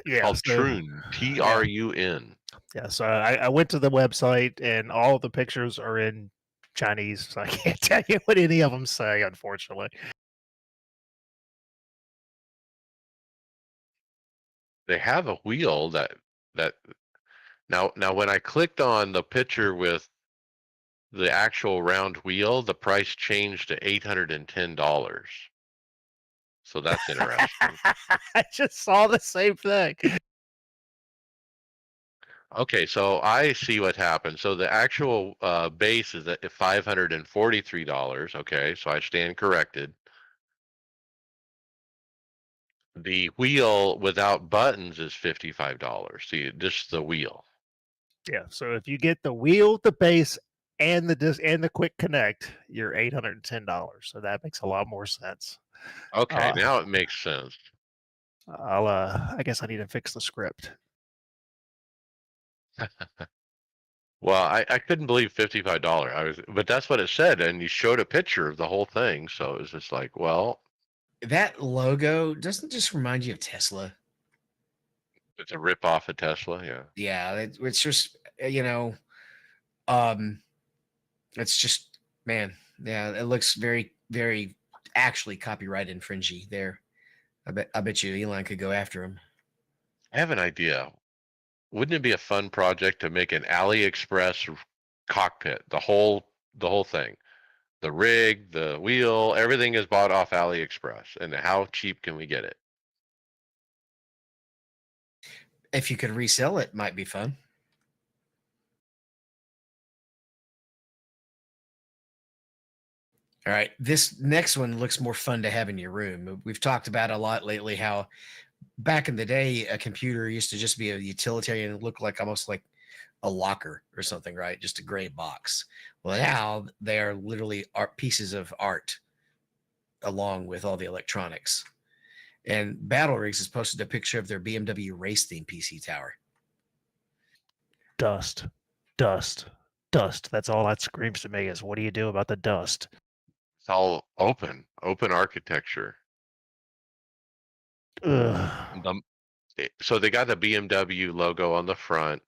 Yeah, Called so, Trun, Trun. yeah. So I went to the website, and all the pictures are in Chinese, so I can't tell you what any of them say, unfortunately. They have a wheel that now when I clicked on the picture with the actual round wheel, the price changed to $810. So that's interesting. I just saw the same thing. Okay, so I see what happened. So the actual base is at $543. Okay, so I stand corrected. The wheel without buttons is $55. See, just the wheel. Yeah. So if you get the wheel, the base, and the disc and the quick connect, you're $810. So that makes a lot more sense. Okay, Uh, now it makes sense. I guess I need to fix the script. Well, I couldn't believe $55. But that's what it said, and you showed a picture of the whole thing, so it was just like, well, That logo doesn't just remind you of Tesla. it's a rip off of Tesla, yeah. Yeah, it's just it's just man, yeah, it looks very, very actually copyright infringy there. I bet you Elon could go after him. I have an idea. Wouldn't it be a fun project to make an AliExpress cockpit, the whole thing? The rig, the wheel, everything is bought off AliExpress. And how cheap can we get it? If you could resell it, might be fun. All right, this next one looks more fun to have in your room. We've talked about a lot lately how back in the day a computer used to just be a utilitarian and look like almost like a locker or something, right? Just a gray box. Well, now they are literally art pieces of art along with all the electronics. And Battle Rigs has posted a picture of their BMW race theme PC tower. Dust, dust, dust. That's all that screams to me is what do you do about the dust? It's all open architecture. Ugh. So they got the BMW logo on the front.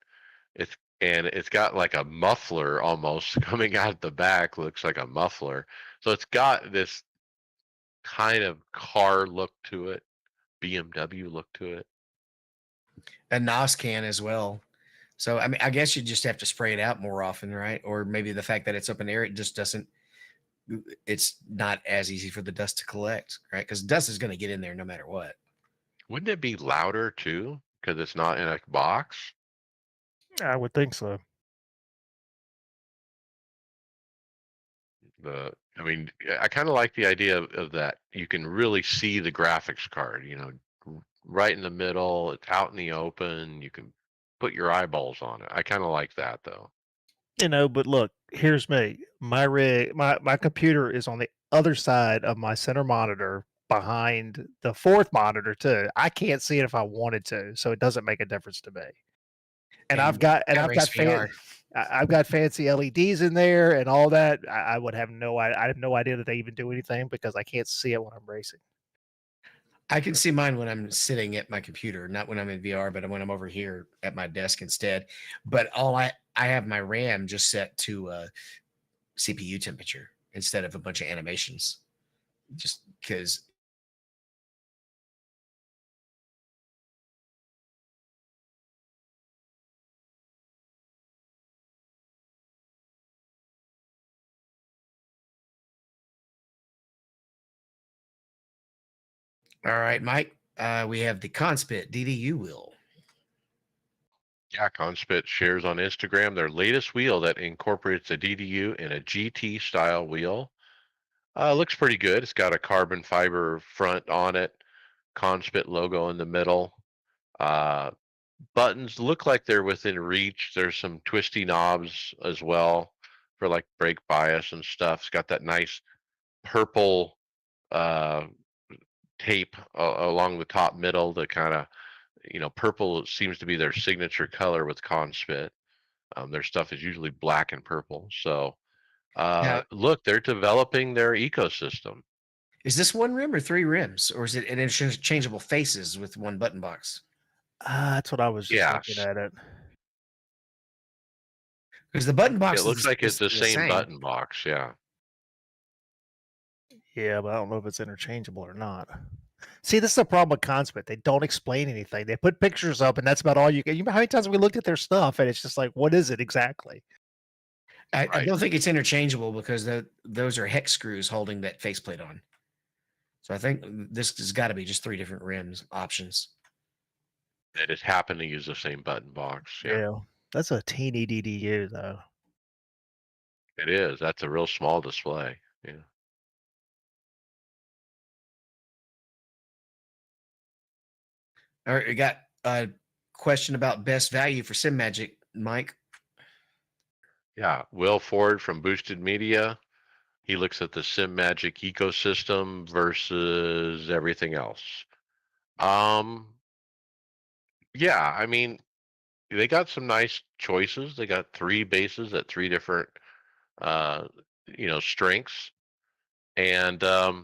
It's got like a muffler almost coming out the back, looks like a muffler. So it's got this kind of car look to it, BMW look to it. A NOS can as well. So I mean, I guess you just have to spray it out more often, right? Or maybe the fact that it's open air, it just doesn't. It's not as easy for the dust to collect, right? Because dust is going to get in there no matter what. Wouldn't it be louder too? Because it's not in a box? I would think so. I mean, I kind of like the idea of that. You can really see the graphics card, right in the middle. It's out in the open. You can put your eyeballs on it. I kind of like that though. But look, here's me. My computer is on the other side of my center monitor behind the fourth monitor too. I can't see it if I wanted to, so it doesn't make a difference to me. And I've got iRace VR. I've got fancy LEDs in there and all that. I have no idea that they even do anything because I can't see it when I'm racing. I can see mine when I'm sitting at my computer, not when I'm in VR, but when I'm over here at my desk instead. But I have my RAM just set to CPU temperature instead of a bunch of animations, just because. All right, Mike. We have the Conspit DDU wheel. Yeah, Conspit shares on Instagram their latest wheel that incorporates a DDU in a GT style wheel. Looks pretty good. It's got a carbon fiber front on it, Conspit logo in the middle. Uh, Buttons look like they're within reach. There's some twisty knobs as well for like brake bias and stuff. It's got that nice purple uh, tape along the top middle. The kind of purple seems to be their signature color with Conspit. Their stuff is usually black and purple. So Now, look, they're developing their ecosystem. is this one rim or three rims, or is it an interchangeable faces with one button box? That's what I was just looking Yes, at it. Because the button it box looks like it's is the the same same. button box. Yeah. Yeah, but I don't know if it's interchangeable or not. See, this is a problem with Conspit. They don't explain anything. They put pictures up, and that's about all you get. You know how many times have we looked at their stuff, and it's just like, what is it exactly? I Right. don't think it's interchangeable because those are hex screws holding that faceplate on. So I think this has got to be just three different rims options. They just happen to use the same button box. Yeah, Yeah, that's a teeny DDU though. it is. That's a real small display. Yeah. All right, we got a question about best value for Sim Magic, Mike. Yeah. Will Ford from Boosted Media. He looks at the Sim Magic ecosystem versus everything else. Um, yeah, I mean, they got some nice choices. They got three bases at three different uh, strengths. And I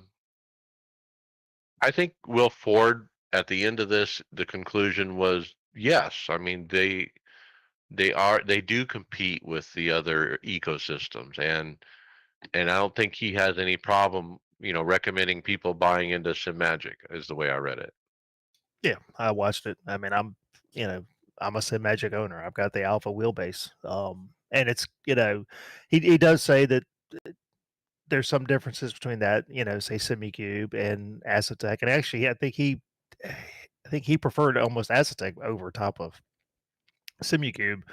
think Will Ford at the end of this, the conclusion was yes. I mean, they do compete with the other ecosystems, and I don't think he has any problem, recommending people buying into Sim Magic is the way I read it. Yeah, I watched it. I mean, you know, I'm a Sim Magic owner. I've got the Alpha wheelbase, and it's he does say that there's some differences between that, say Simicube and Acetec, and actually, I think he preferred almost Acetec over top of Simicube,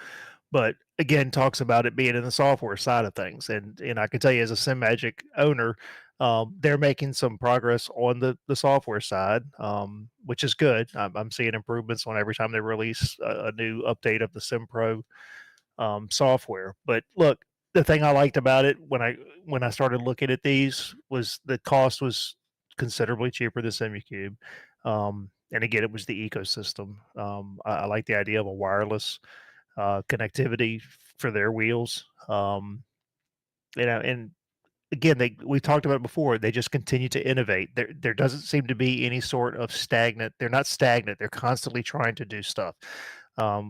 but again, talks about it being in the software side of things, and I can tell you as a SimMagic owner, they're making some progress on the software side, which is good. I'm seeing improvements on every time they release a new update of the SimPro software. But look, the thing I liked about it when I started looking at these was the cost was considerably cheaper than SimiCube. And again, it was the ecosystem. I like the idea of a wireless connectivity for their wheels. And again, we talked about it before. They just continue to innovate. There doesn't seem to be any sort of stagnant. They're not stagnant. They're constantly trying to do stuff.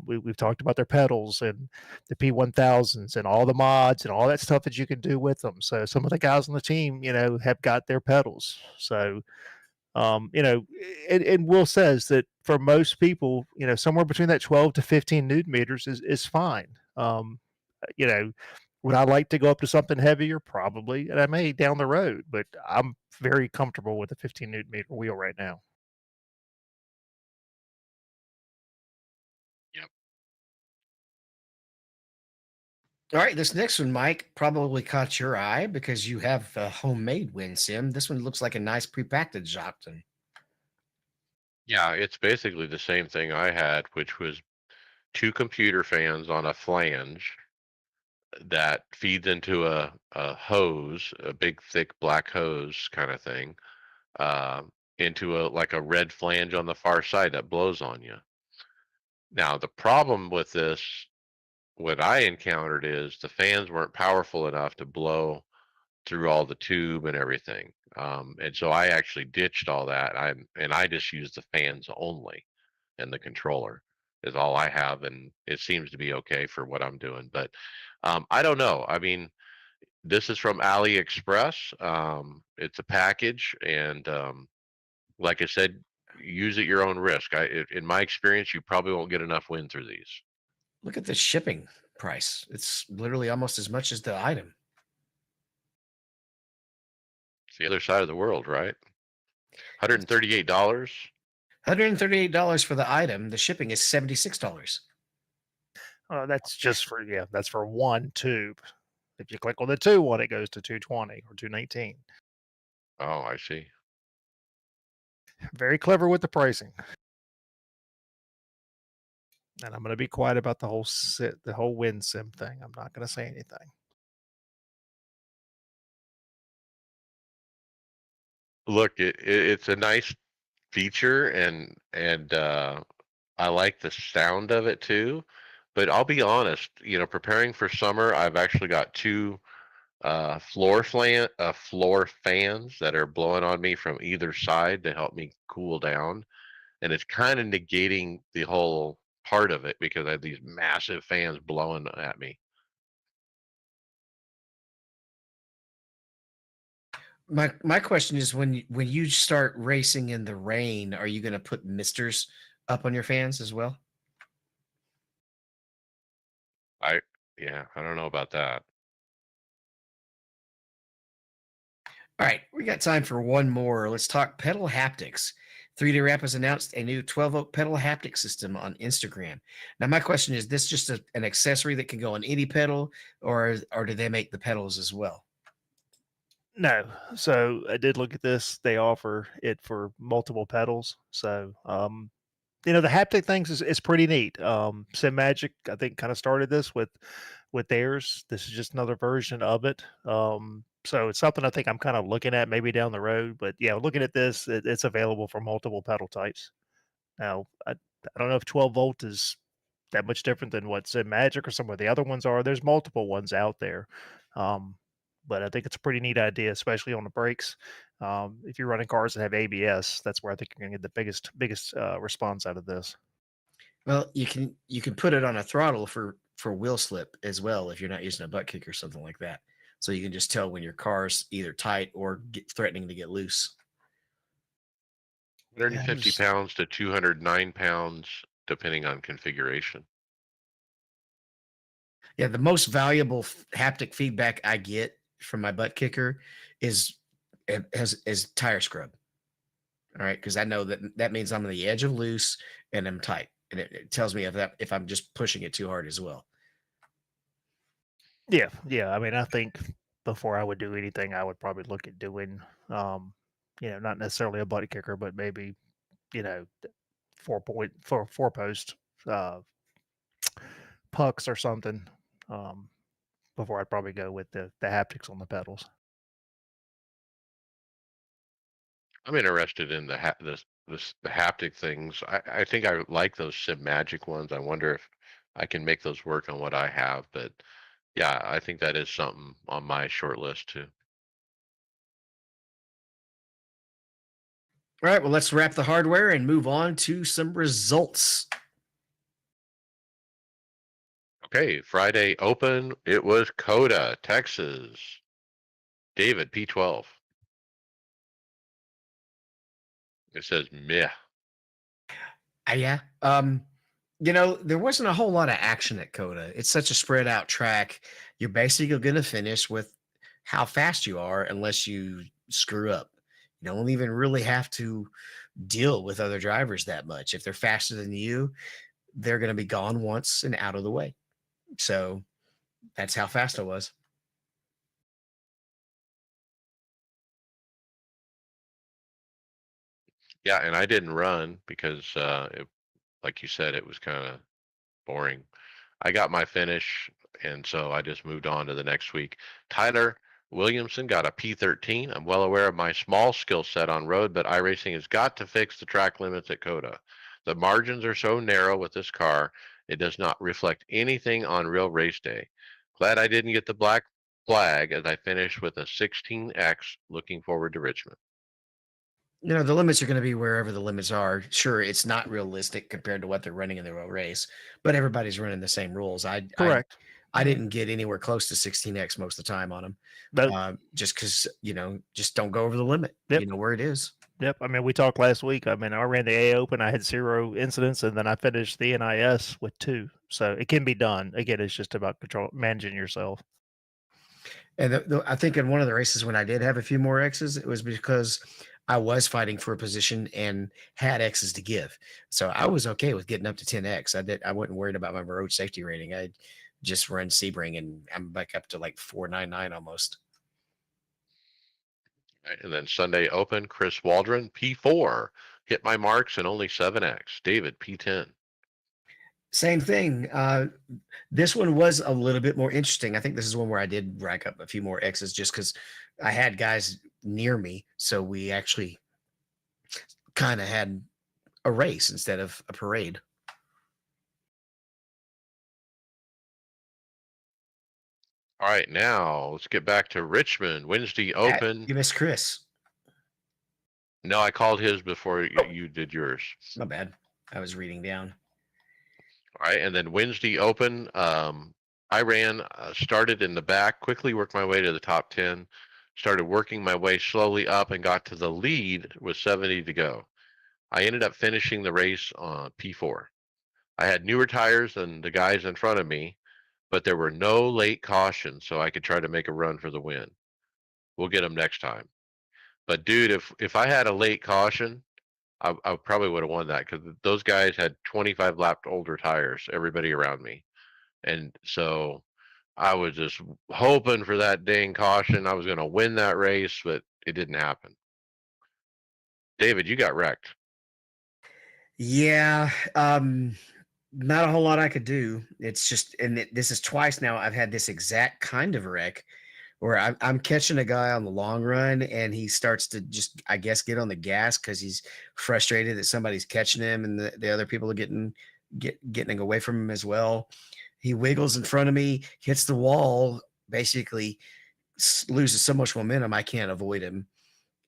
We've talked about their pedals and the P1000s and all the mods and all that stuff that you can do with them. So some of the guys on the team, have got their pedals. So and Will says that for most people, somewhere between that 12 to 15 newton meters is fine. You know, would I like to go up to something heavier? Probably, and I may down the road, but I'm very comfortable with a 15 newton meter wheel right now. Yep. All right, this next one, Mike, probably caught your eye because you have a homemade Win Sim. This one looks like a nice prepackaged option. Yeah, it's basically the same thing I had, which was two computer fans on a flange that feeds into a hose, a big thick black hose kind of thing, into a like a red flange on the far side that blows on you. Now the problem with this, what I encountered is the fans weren't powerful enough to blow through all the tube and everything. And so I actually ditched all that. I just use the fans only, and the controller is all I have, and it seems to be okay for what I'm doing. But I don't know. I mean, this is from AliExpress. It's a package, and like I said, use at your own risk. In my experience, you probably won't get enough wind through these. Look at the shipping price. It's literally almost as much as the item. It's the other side of the world, right? $138. $138 for the item. The shipping is $76. That's just for that's for one tube. If you click on the two one, it goes to 220 or 219. Oh, I see. Very clever with the pricing. And I'm going to be quiet about the whole wind sim thing. I'm not going to say anything. Look, it's a nice feature, and I like the sound of it too. But I'll be honest, preparing for summer, I've actually got two floor fans that are blowing on me from either side to help me cool down, and it's kind of negating the whole part of it because I have these massive fans blowing at me. My question is, when you start racing in the rain, are you going to put misters up on your fans as well? I Yeah, I don't know about that. All right, we got time for one more. Let's talk pedal haptics. 3D Wrap has announced a new 12-volt pedal haptic system on Instagram. Now, my question is: this just an accessory that can go on any pedal, or do they make the pedals as well? No. So I did look at this. They offer it for multiple pedals. So the haptic things is pretty neat. Sim Magic, I think, kind of started this with theirs. This is just another version of it. So it's something I think I'm kind of looking at maybe down the road. But yeah, looking at this, it's available for multiple pedal types. Now, I don't know if 12 volt is that much different than what Sim Magic or some of the other ones are. There's multiple ones out there. Um, but I think it's a pretty neat idea, especially on the brakes. If you're running cars that have ABS, that's where I think you're going to get the biggest response out of this. Well, you can put it on a throttle for wheel slip as well if you're not using a butt kick or something like that. So you can just tell when your car's either tight or threatening to get loose. 150 pounds to 209 pounds, depending on configuration. Yeah, the most valuable haptic feedback I get from my butt kicker is tire scrub. All right, because I know that means I'm on the edge of loose and I'm tight, and it tells me if I'm just pushing it too hard as well. Yeah. I mean, I think before I would do anything, I would probably look at doing, not necessarily a butt kicker, but maybe, you know, 4 post uh, pucks or something. Um, Before I'd probably go with the haptics on the pedals. I'm interested in the haptic things. I think I like those Sim Magic ones. I wonder if I can make those work on what I have. But yeah, I think that is something on my short list too. All right, well, let's wrap the hardware and move on to some results. Okay, Friday Open. It was Coda, Texas. David P12. It says meh. Yeah. There wasn't a whole lot of action at Coda. It's such a spread out track. You're basically going to finish with how fast you are unless you screw up. You don't even really have to deal with other drivers that much. If they're faster than you, they're going to be gone once and out of the way. So that's how fast I was. Yeah, and I didn't run because, like you said, it was kind of boring. I got my finish, and so I just moved on to the next week. Tyler Williamson got a P13. I'm well aware of my small skill set on road, but iRacing has got to fix the track limits at Coda. The margins are so narrow with this car, it does not reflect anything on real race day. Glad I didn't get the black flag as I finished with a 16X, looking forward to Richmond. The limits are going to be wherever the limits are. Sure, it's not realistic compared to what they're running in the real race, but everybody's running the same rules. I Correct. I didn't get anywhere close to 16x most of the time on them, Nope. just because just don't go over the limit. Yep. You know where it is. Yep. I mean, we talked last week. I mean, I ran the A Open. I had 0 incidents, and then I finished the NIS with 2. So it can be done. Again, it's just about managing yourself. And I think in one of the races when I did have a few more X's, it was because I was fighting for a position and had X's to give. So I was okay with getting up to 10x. I wasn't worried about my road safety rating. I just run Sebring and I'm back up to like 499 almost. Right, and then Sunday Open, Chris Waldron, P4. Hit my marks and only 7X. David, P10. Same thing. This one was a little bit more interesting. I think this is one where I did rack up a few more X's just because I had guys near me. So we actually kind of had a race instead of a parade. All right, now let's get back to Richmond. Wednesday Open. You missed Chris. No, I called his before you did yours. My bad. I was reading down. All right, and then Wednesday Open, I ran, started in the back, quickly worked my way to the top 10, started working my way slowly up and got to the lead with 70 to go. I ended up finishing the race on P4. I had newer tires than the guys in front of me, but there were no late cautions, so I could try to make a run for the win. We'll get them next time. But dude, if I had a late caution, I probably would have won that because those guys had 25 lapped older tires, everybody around me. And so I was just hoping for that dang caution. I was going to win that race, but it didn't happen. David, you got wrecked. Yeah. Not a whole lot I could do. It's just, and this is twice now I've had this exact kind of wreck where I'm catching a guy on the long run and he starts to just, I guess, get on the gas because he's frustrated that somebody's catching him and the other people are getting away from him as well. He wiggles in front of me, hits the wall, basically loses so much momentum I can't avoid him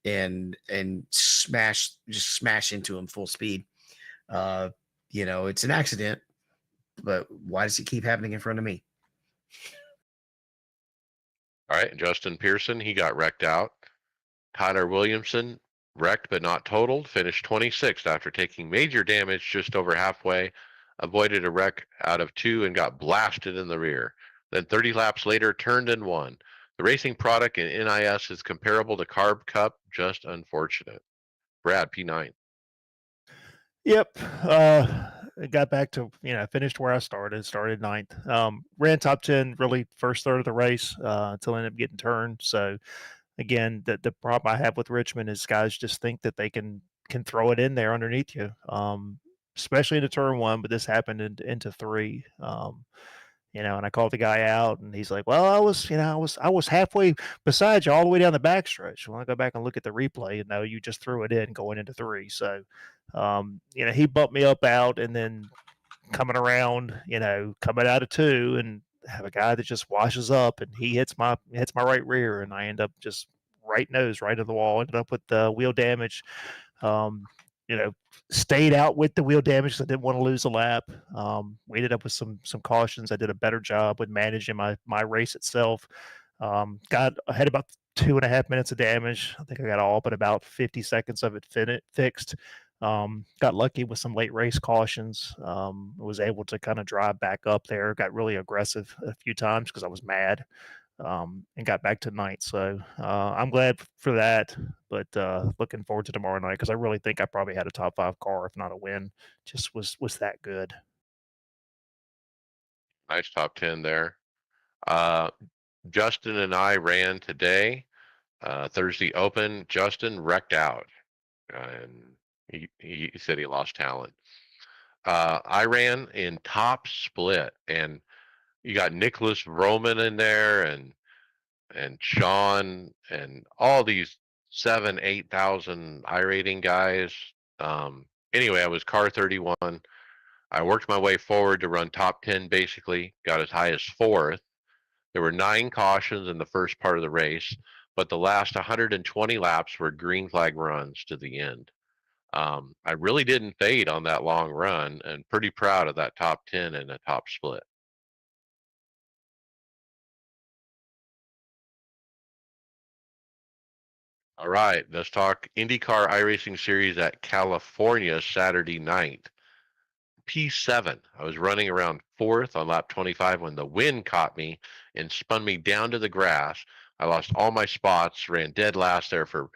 and smash into him full speed. It's an accident, but why does it keep happening in front of me? All right, Justin Pearson, he got wrecked out. Tyler Williamson, wrecked but not totaled, finished 26th after taking major damage just over halfway, avoided a wreck out of 2 and got blasted in the rear. Then 30 laps later, turned and won. The racing product in NIS is comparable to Carb Cup, just unfortunate. Brad, P9. Yep. Got back to, finished where I started ninth. Ran top 10 really first third of the race until I ended up getting turned. So again, the problem I have with Richmond is guys just think that they can throw it in there underneath you, especially into turn 1, but this happened into 3. And I called the guy out and he's like, well, I was halfway beside you all the way down the backstretch. When I go back and look at the replay, you just threw it in going into 3. So, he bumped me up out and then coming around, coming out of 2 and have a guy that just washes up and he hits my right rear and I end up just right nose right to the wall, ended up with wheel damage. Stayed out with the wheel damage because I didn't want to lose a lap. We ended up with some cautions. I did a better job with managing my race itself. I had about 2.5 minutes of damage. I think I got all but about 50 seconds of it fixed. Got lucky with some late race cautions. Was able to kind of drive back up there. Got really aggressive a few times because I was mad. And got back to ninth. So I'm glad for that, but looking forward to tomorrow night because I really think I probably had a top 5 car, if not a win. Just was that good. Nice top 10 there. Justin and I ran today, Thursday Open. Justin wrecked out, and he said he lost talent. I ran in top split, and you got Nicholas Roman in there, and Sean, and all these 7,000-8,000 iRating guys. Anyway, I was car 31. I worked my way forward to run top 10 basically, got as high as 4th, There were 9 cautions in the first part of the race, but the last 120 laps were green flag runs to the end. I really didn't fade on that long run, and pretty proud of that top 10 and the top split. All right, let's talk IndyCar iRacing Series at California Saturday night. P7. I was running around fourth on lap 25 when the wind caught me and spun me down to the grass. I lost all my spots, ran dead last there for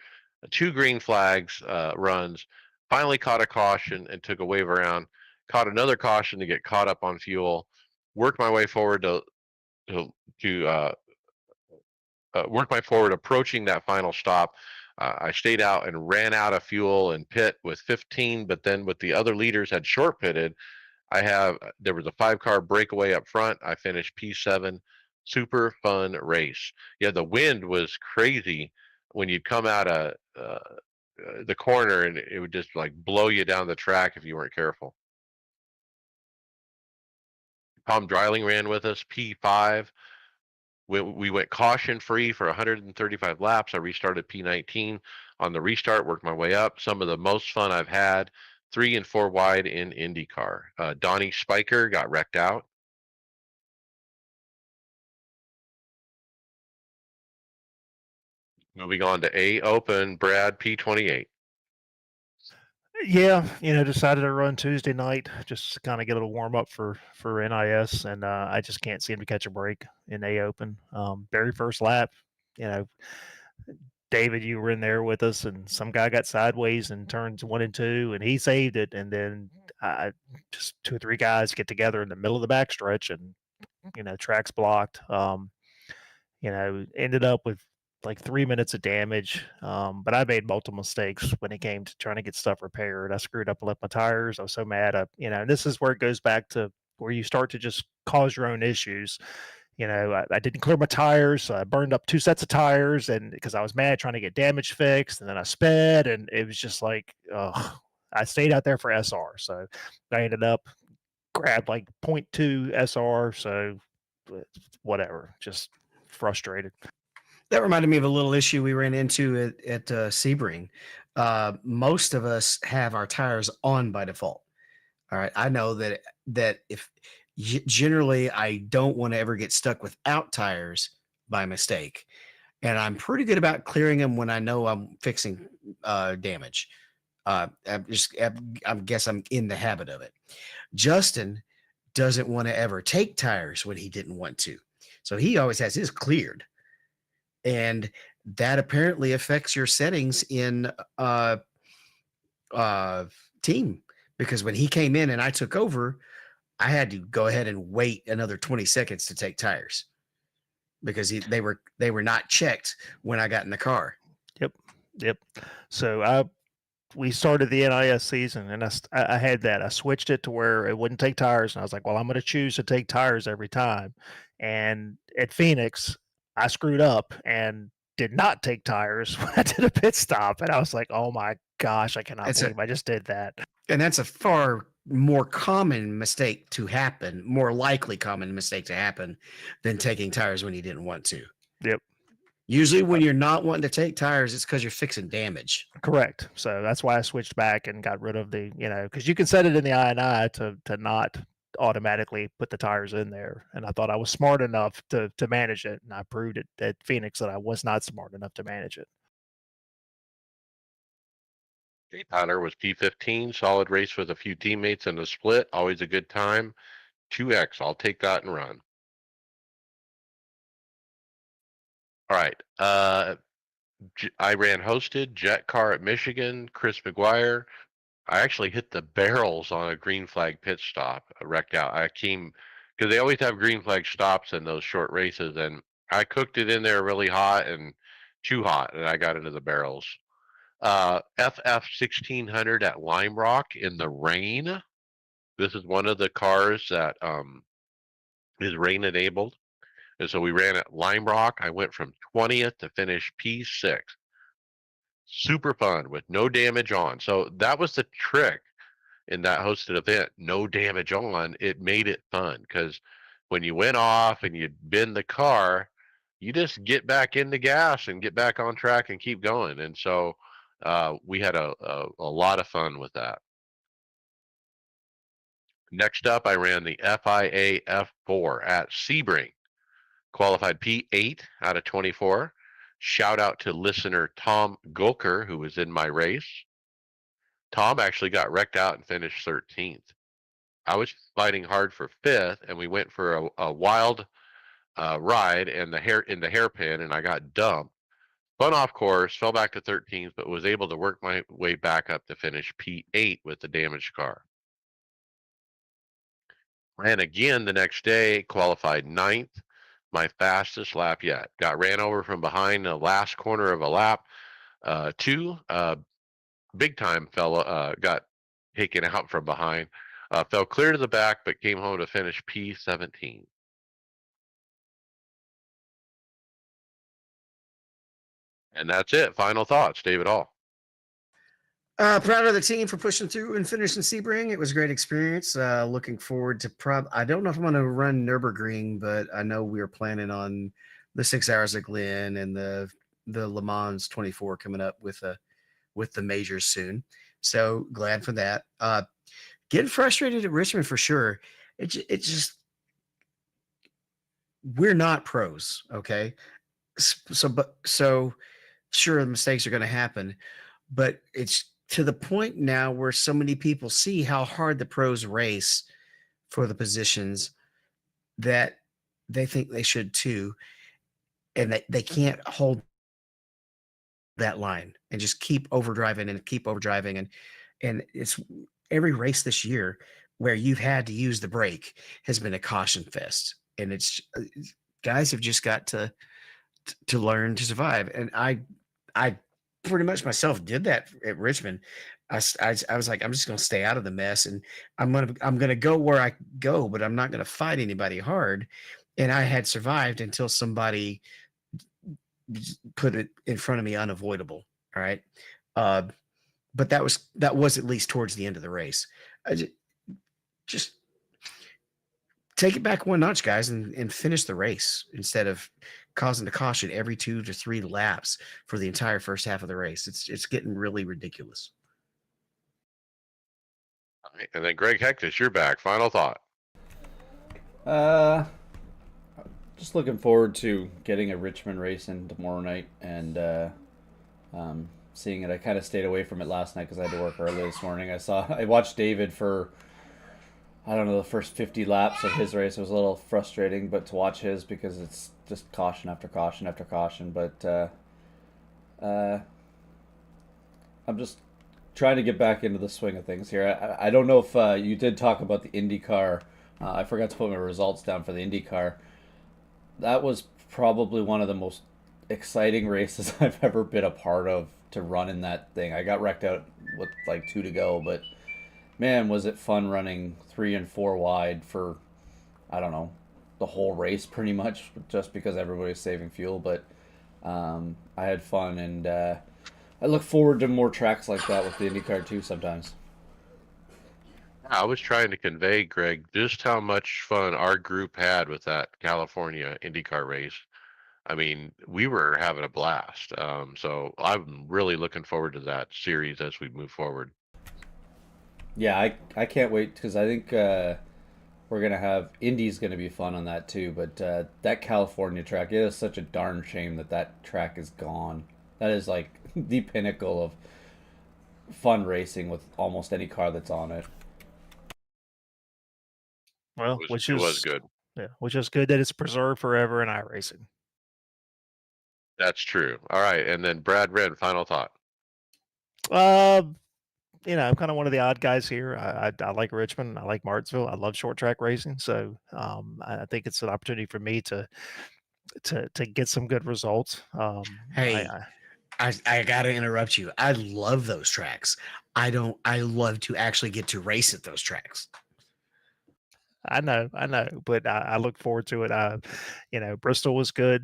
2 green flags runs. Finally caught a caution and took a wave around. Caught another caution to get caught up on fuel. Worked my way forward to work my forward approaching that final stop. I stayed out and ran out of fuel and pit with 15, but then with the other leaders had short pitted, there was a 5-car breakaway up front. I finished P7. Super fun race. Yeah, the wind was crazy when you'd come out of the corner, and it would just like blow you down the track if you weren't careful. Tom Dreiling ran with us, P5. We went caution free for 135 laps. I restarted P19 on the restart, worked my way up. Some of the most fun I've had, 3 and 4 wide in IndyCar. Donnie Spiker got wrecked out. Moving on to A Open, Brad, P28. Yeah, decided to run Tuesday night just to kind of get a little warm up for NIS, and I just can't seem to catch a break in A Open. Very first lap, you know, David, you were in there with us, and some guy got sideways in turns 1 and 2, and he saved it, and then just 2 or 3 guys get together in the middle of the backstretch, and track's blocked. Ended up with like 3 minutes of damage. But I made multiple mistakes when it came to trying to get stuff repaired. I screwed up and left my tires. I was so mad. And this is where it goes back to where you start to just cause your own issues. I didn't clear my tires. So I burned up 2 sets of tires, and because I was mad trying to get damage fixed, and then I sped, and it was just like, I stayed out there for SR. So I ended up grabbed like 0.2 SR. So whatever, just frustrated. That reminded me of a little issue we ran into at Sebring. Most of us have our tires on by default. All right, I know that if generally I don't want to ever get stuck without tires by mistake, and I'm pretty good about clearing them when I know I'm fixing damage. I guess I'm in the habit of it. Justin doesn't want to ever take tires when he didn't want to, so he always has his cleared. And that apparently affects your settings in team, because when he came in and I took over, I had to go ahead and wait another 20 seconds to take tires because they were not checked when I got in the car. Yep. So we started the NIS season, and I had that. I switched it to where it wouldn't take tires, and I was like, well, I'm going to choose to take tires every time. And at Phoenix, I screwed up and did not take tires when I did a pit stop, and I was like, oh my gosh, I cannot believe I just did that. And that's a far more common mistake to happen, more likely common mistake to happen than taking tires when you didn't want to. Yep. Usually when you're not wanting to take tires, it's because you're fixing damage. Correct. So that's why I switched back and got rid of the, because you can set it in the INI to not automatically put the tires in there. And I thought I was smart enough to manage it. And I proved it at Phoenix that I was not smart enough to manage it. Jay Tyler was P15, solid race with a few teammates in the split. Always a good time. 2X, I'll take that and run. All right. I ran hosted Jet Car at Michigan, Chris McGuire. I actually hit the barrels on a green flag pit stop, wrecked out. I came because they always have green flag stops in those short races, and I cooked it in there really hot and too hot, and I got into the barrels. FF 1600 at Lime Rock in the rain. This is one of the cars that is rain enabled. And so we ran at Lime Rock. I went from 20th to finish P6. Super fun with no damage on. So that was the trick in that hosted event. No damage on. It made it fun because when you went off and you bend the car, you just get back into gas and get back on track and keep going. And so we had a lot of fun with that. Next up, I ran the FIA F4 at Sebring, qualified P8 out of 24. Shout out to listener Tom Gulker, who was in my race. Tom actually got wrecked out and finished 13th. I was fighting hard for 5th, and we went for a wild ride in the hairpin, and I got dumped. Spun off course, fell back to 13th, but was able to work my way back up to finish P8 with the damaged car. Ran again the next day, qualified 9th, my fastest lap yet. Got ran over from behind the last corner of a lap. Two big time fella got taken out from behind. Fell clear to the back, but came home to finish P17. And that's it. Final thoughts, David Hall. Proud of the team for pushing through and finishing Sebring. It was a great experience. Looking forward to I don't know if I'm going to run Nürburgring, but I know we are planning on the 6 hours at Glen and the Le Mans 24 coming up with the majors soon. So glad for that. Getting frustrated at Richmond for sure. It just we're not pros, okay? So sure, mistakes are going to happen, but it's to the point now where so many people see how hard the pros race for the positions that they think they should too, and that they can't hold that line and just keep overdriving and it's every race this year where you've had to use the brake has been a caution fest, and it's guys have just got to learn to survive. And I pretty much myself did that at Richmond. I was like, I'm just going to stay out of the mess, and I'm going to go where I go, but I'm not going to fight anybody hard. And I had survived until somebody put it in front of me unavoidable. All right. But that was at least towards the end of the race. I just take it back one notch, guys, and finish the race instead of causing the caution every 2 to 3 laps for the entire first half of the race. It's getting really ridiculous. All right, and then Greg Hectus, you're back. Final thought. Just looking forward to getting a Richmond race in tomorrow night and seeing it. I kind of stayed away from it last night because I had to work early this morning. I watched David for, I don't know, the first 50 laps of his race. It was a little frustrating, but to watch his because it's just caution after caution after caution. But I'm just trying to get back into the swing of things here. I don't know if you did talk about the IndyCar. I forgot to put my results down for the IndyCar. That was probably one of the most exciting races I've ever been a part of to run in that thing. I got wrecked out with like 2 to go, but man, was it fun running 3 and 4 wide for, I don't know, the whole race pretty much, just because everybody's saving fuel. But I had fun, and I look forward to more tracks like that with the IndyCar too sometimes. I was trying to convey, Greg, just how much fun our group had with that California IndyCar race. I mean, we were having a blast. So I'm really looking forward to that series as we move forward. Yeah, I can't wait because I think we're gonna have Indy's gonna be fun on that too. But that California track, it is such a darn shame that track is gone. That is like the pinnacle of fun racing with almost any car that's on it. Well, It was good. Yeah, which is good that it's preserved forever in iRacing. That's true. All right, and then Brad Wren, final thought. I'm kind of one of the odd guys here. I like Richmond. I like Martinsville. I love short track racing. So I think it's an opportunity for me to get some good results. Hey, I got to interrupt you. I love those tracks. I love to actually get to race at those tracks. I know, but I look forward to it. Bristol was good.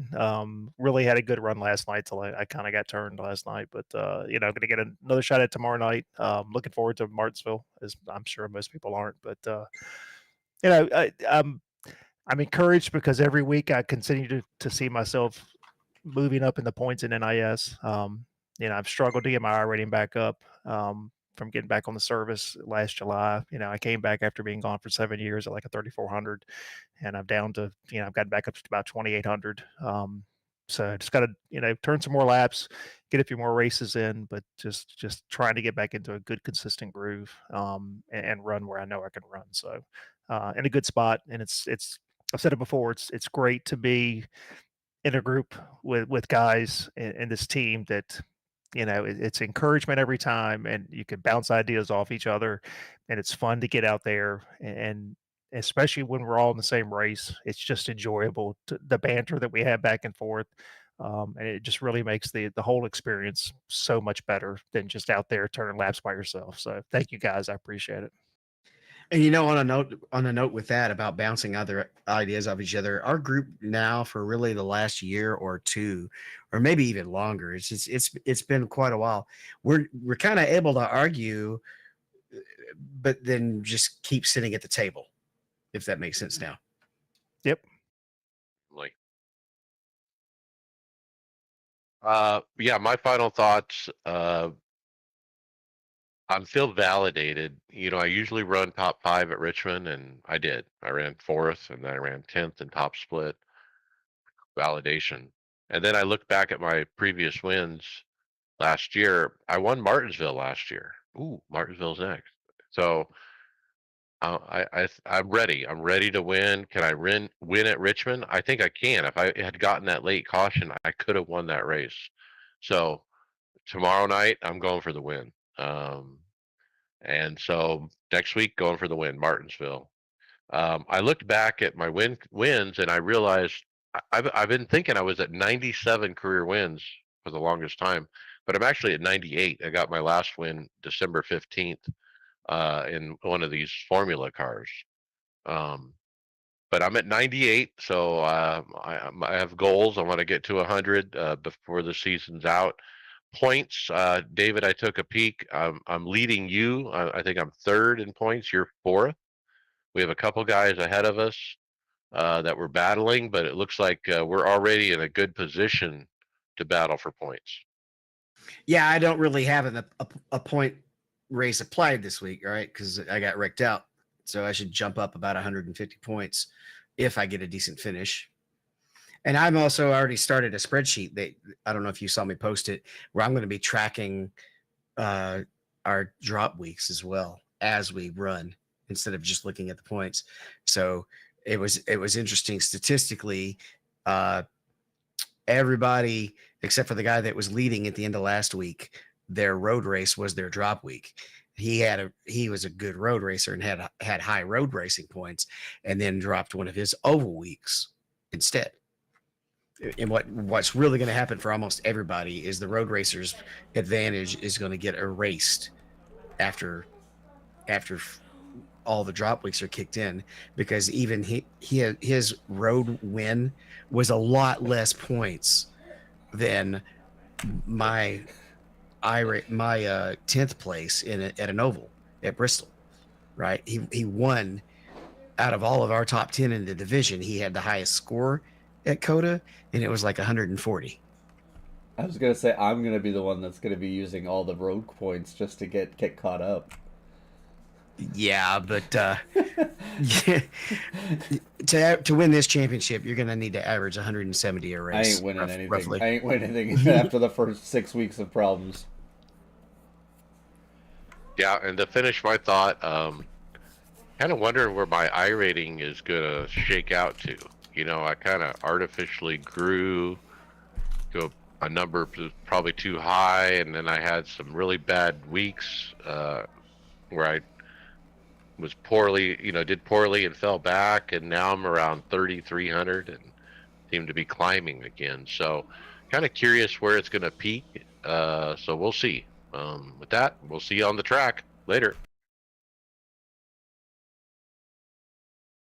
Really had a good run last night till I kind of got turned last night, but going to get another shot at tomorrow night. Looking forward to Martinsville, as I'm sure most people aren't, but I'm I'm encouraged because every week I continue to see myself moving up in the points in NIS. I've struggled to get my I rating back up from getting back on the service last July. I came back after being gone for 7 years at like a 3,400, and I'm down to, I've gotten back up to about 2,800. So I just got to, turn some more laps, get a few more races in, but just trying to get back into a good, consistent groove, and run where I know I can run. So, in a good spot, and it's I've said it before. It's great to be in a group with guys in this team that it's encouragement every time, and you can bounce ideas off each other, and it's fun to get out there, and especially when we're all in the same race, it's just enjoyable the banter that we have back and forth. And it just really makes the whole experience so much better than just out there turning laps by yourself. So thank you guys, I appreciate it. And on a note with that about bouncing other ideas off each other, our group now for really the last year or two, or maybe even longer, it's been quite a while. We're kind of able to argue, but then just keep sitting at the table, if that makes sense now. Yep. Like, yeah, my final thoughts. I'm still validated. I usually run top 5 at Richmond, and I did. I ran 4th, and then I ran 10th in top split. Validation. And then I look back at my previous wins last year. I won Martinsville last year. Ooh, Martinsville's next. So I'm ready. I'm ready to win. Can I win at Richmond? I think I can. If I had gotten that late caution, I could have won that race. So tomorrow night, I'm going for the win. And so next week, going for the win, Martinsville. I looked back at my wins, and I realized I've been thinking I was at 97 career wins for the longest time, but I'm actually at 98. I got my last win December 15th in one of these formula cars. Um, but I'm at 98, so I have goals. I want to get to 100 before the season's out. Points, David, I took a peek. I'm leading you. I think I'm 3rd in points. You're 4th. We have a couple guys ahead of us that we're battling, but it looks like we're already in a good position to battle for points. Yeah, I don't really have a point race applied this week, right? Because I got wrecked out. So I should jump up about 150 points if I get a decent finish. And I'm also already started a spreadsheet that I don't know if you saw me post it, where I'm going to be tracking our drop weeks as well as we run instead of just looking at the points. So it was interesting statistically. Everybody except for the guy that was leading at the end of last week, their road race was their drop week. He was a good road racer and had high road racing points, and then dropped one of his oval weeks instead. And what's really going to happen for almost everybody is the road racers' advantage is going to get erased after all the drop weeks are kicked in, because even his road win was a lot less points than my 10th place at an oval at Bristol. Right, he won out of all of our top 10 in the division. He had the highest score at Coda, and it was like 140. I was gonna say I'm gonna be the one that's gonna be using all the road points just to get caught up. Yeah, but to win this championship, you're gonna need to average 170 a race. I ain't winning anything. Roughly. I ain't winning anything after the first 6 weeks of problems. Yeah, and to finish my thought, kind of wondering where my I rating is gonna shake out to. I kind of artificially grew to a number probably too high, and then I had some really bad weeks where I was poorly, did poorly and fell back, and now I'm around 3,300 and seem to be climbing again. So, kind of curious where it's going to peak. So we'll see. With that, we'll see you on the track later.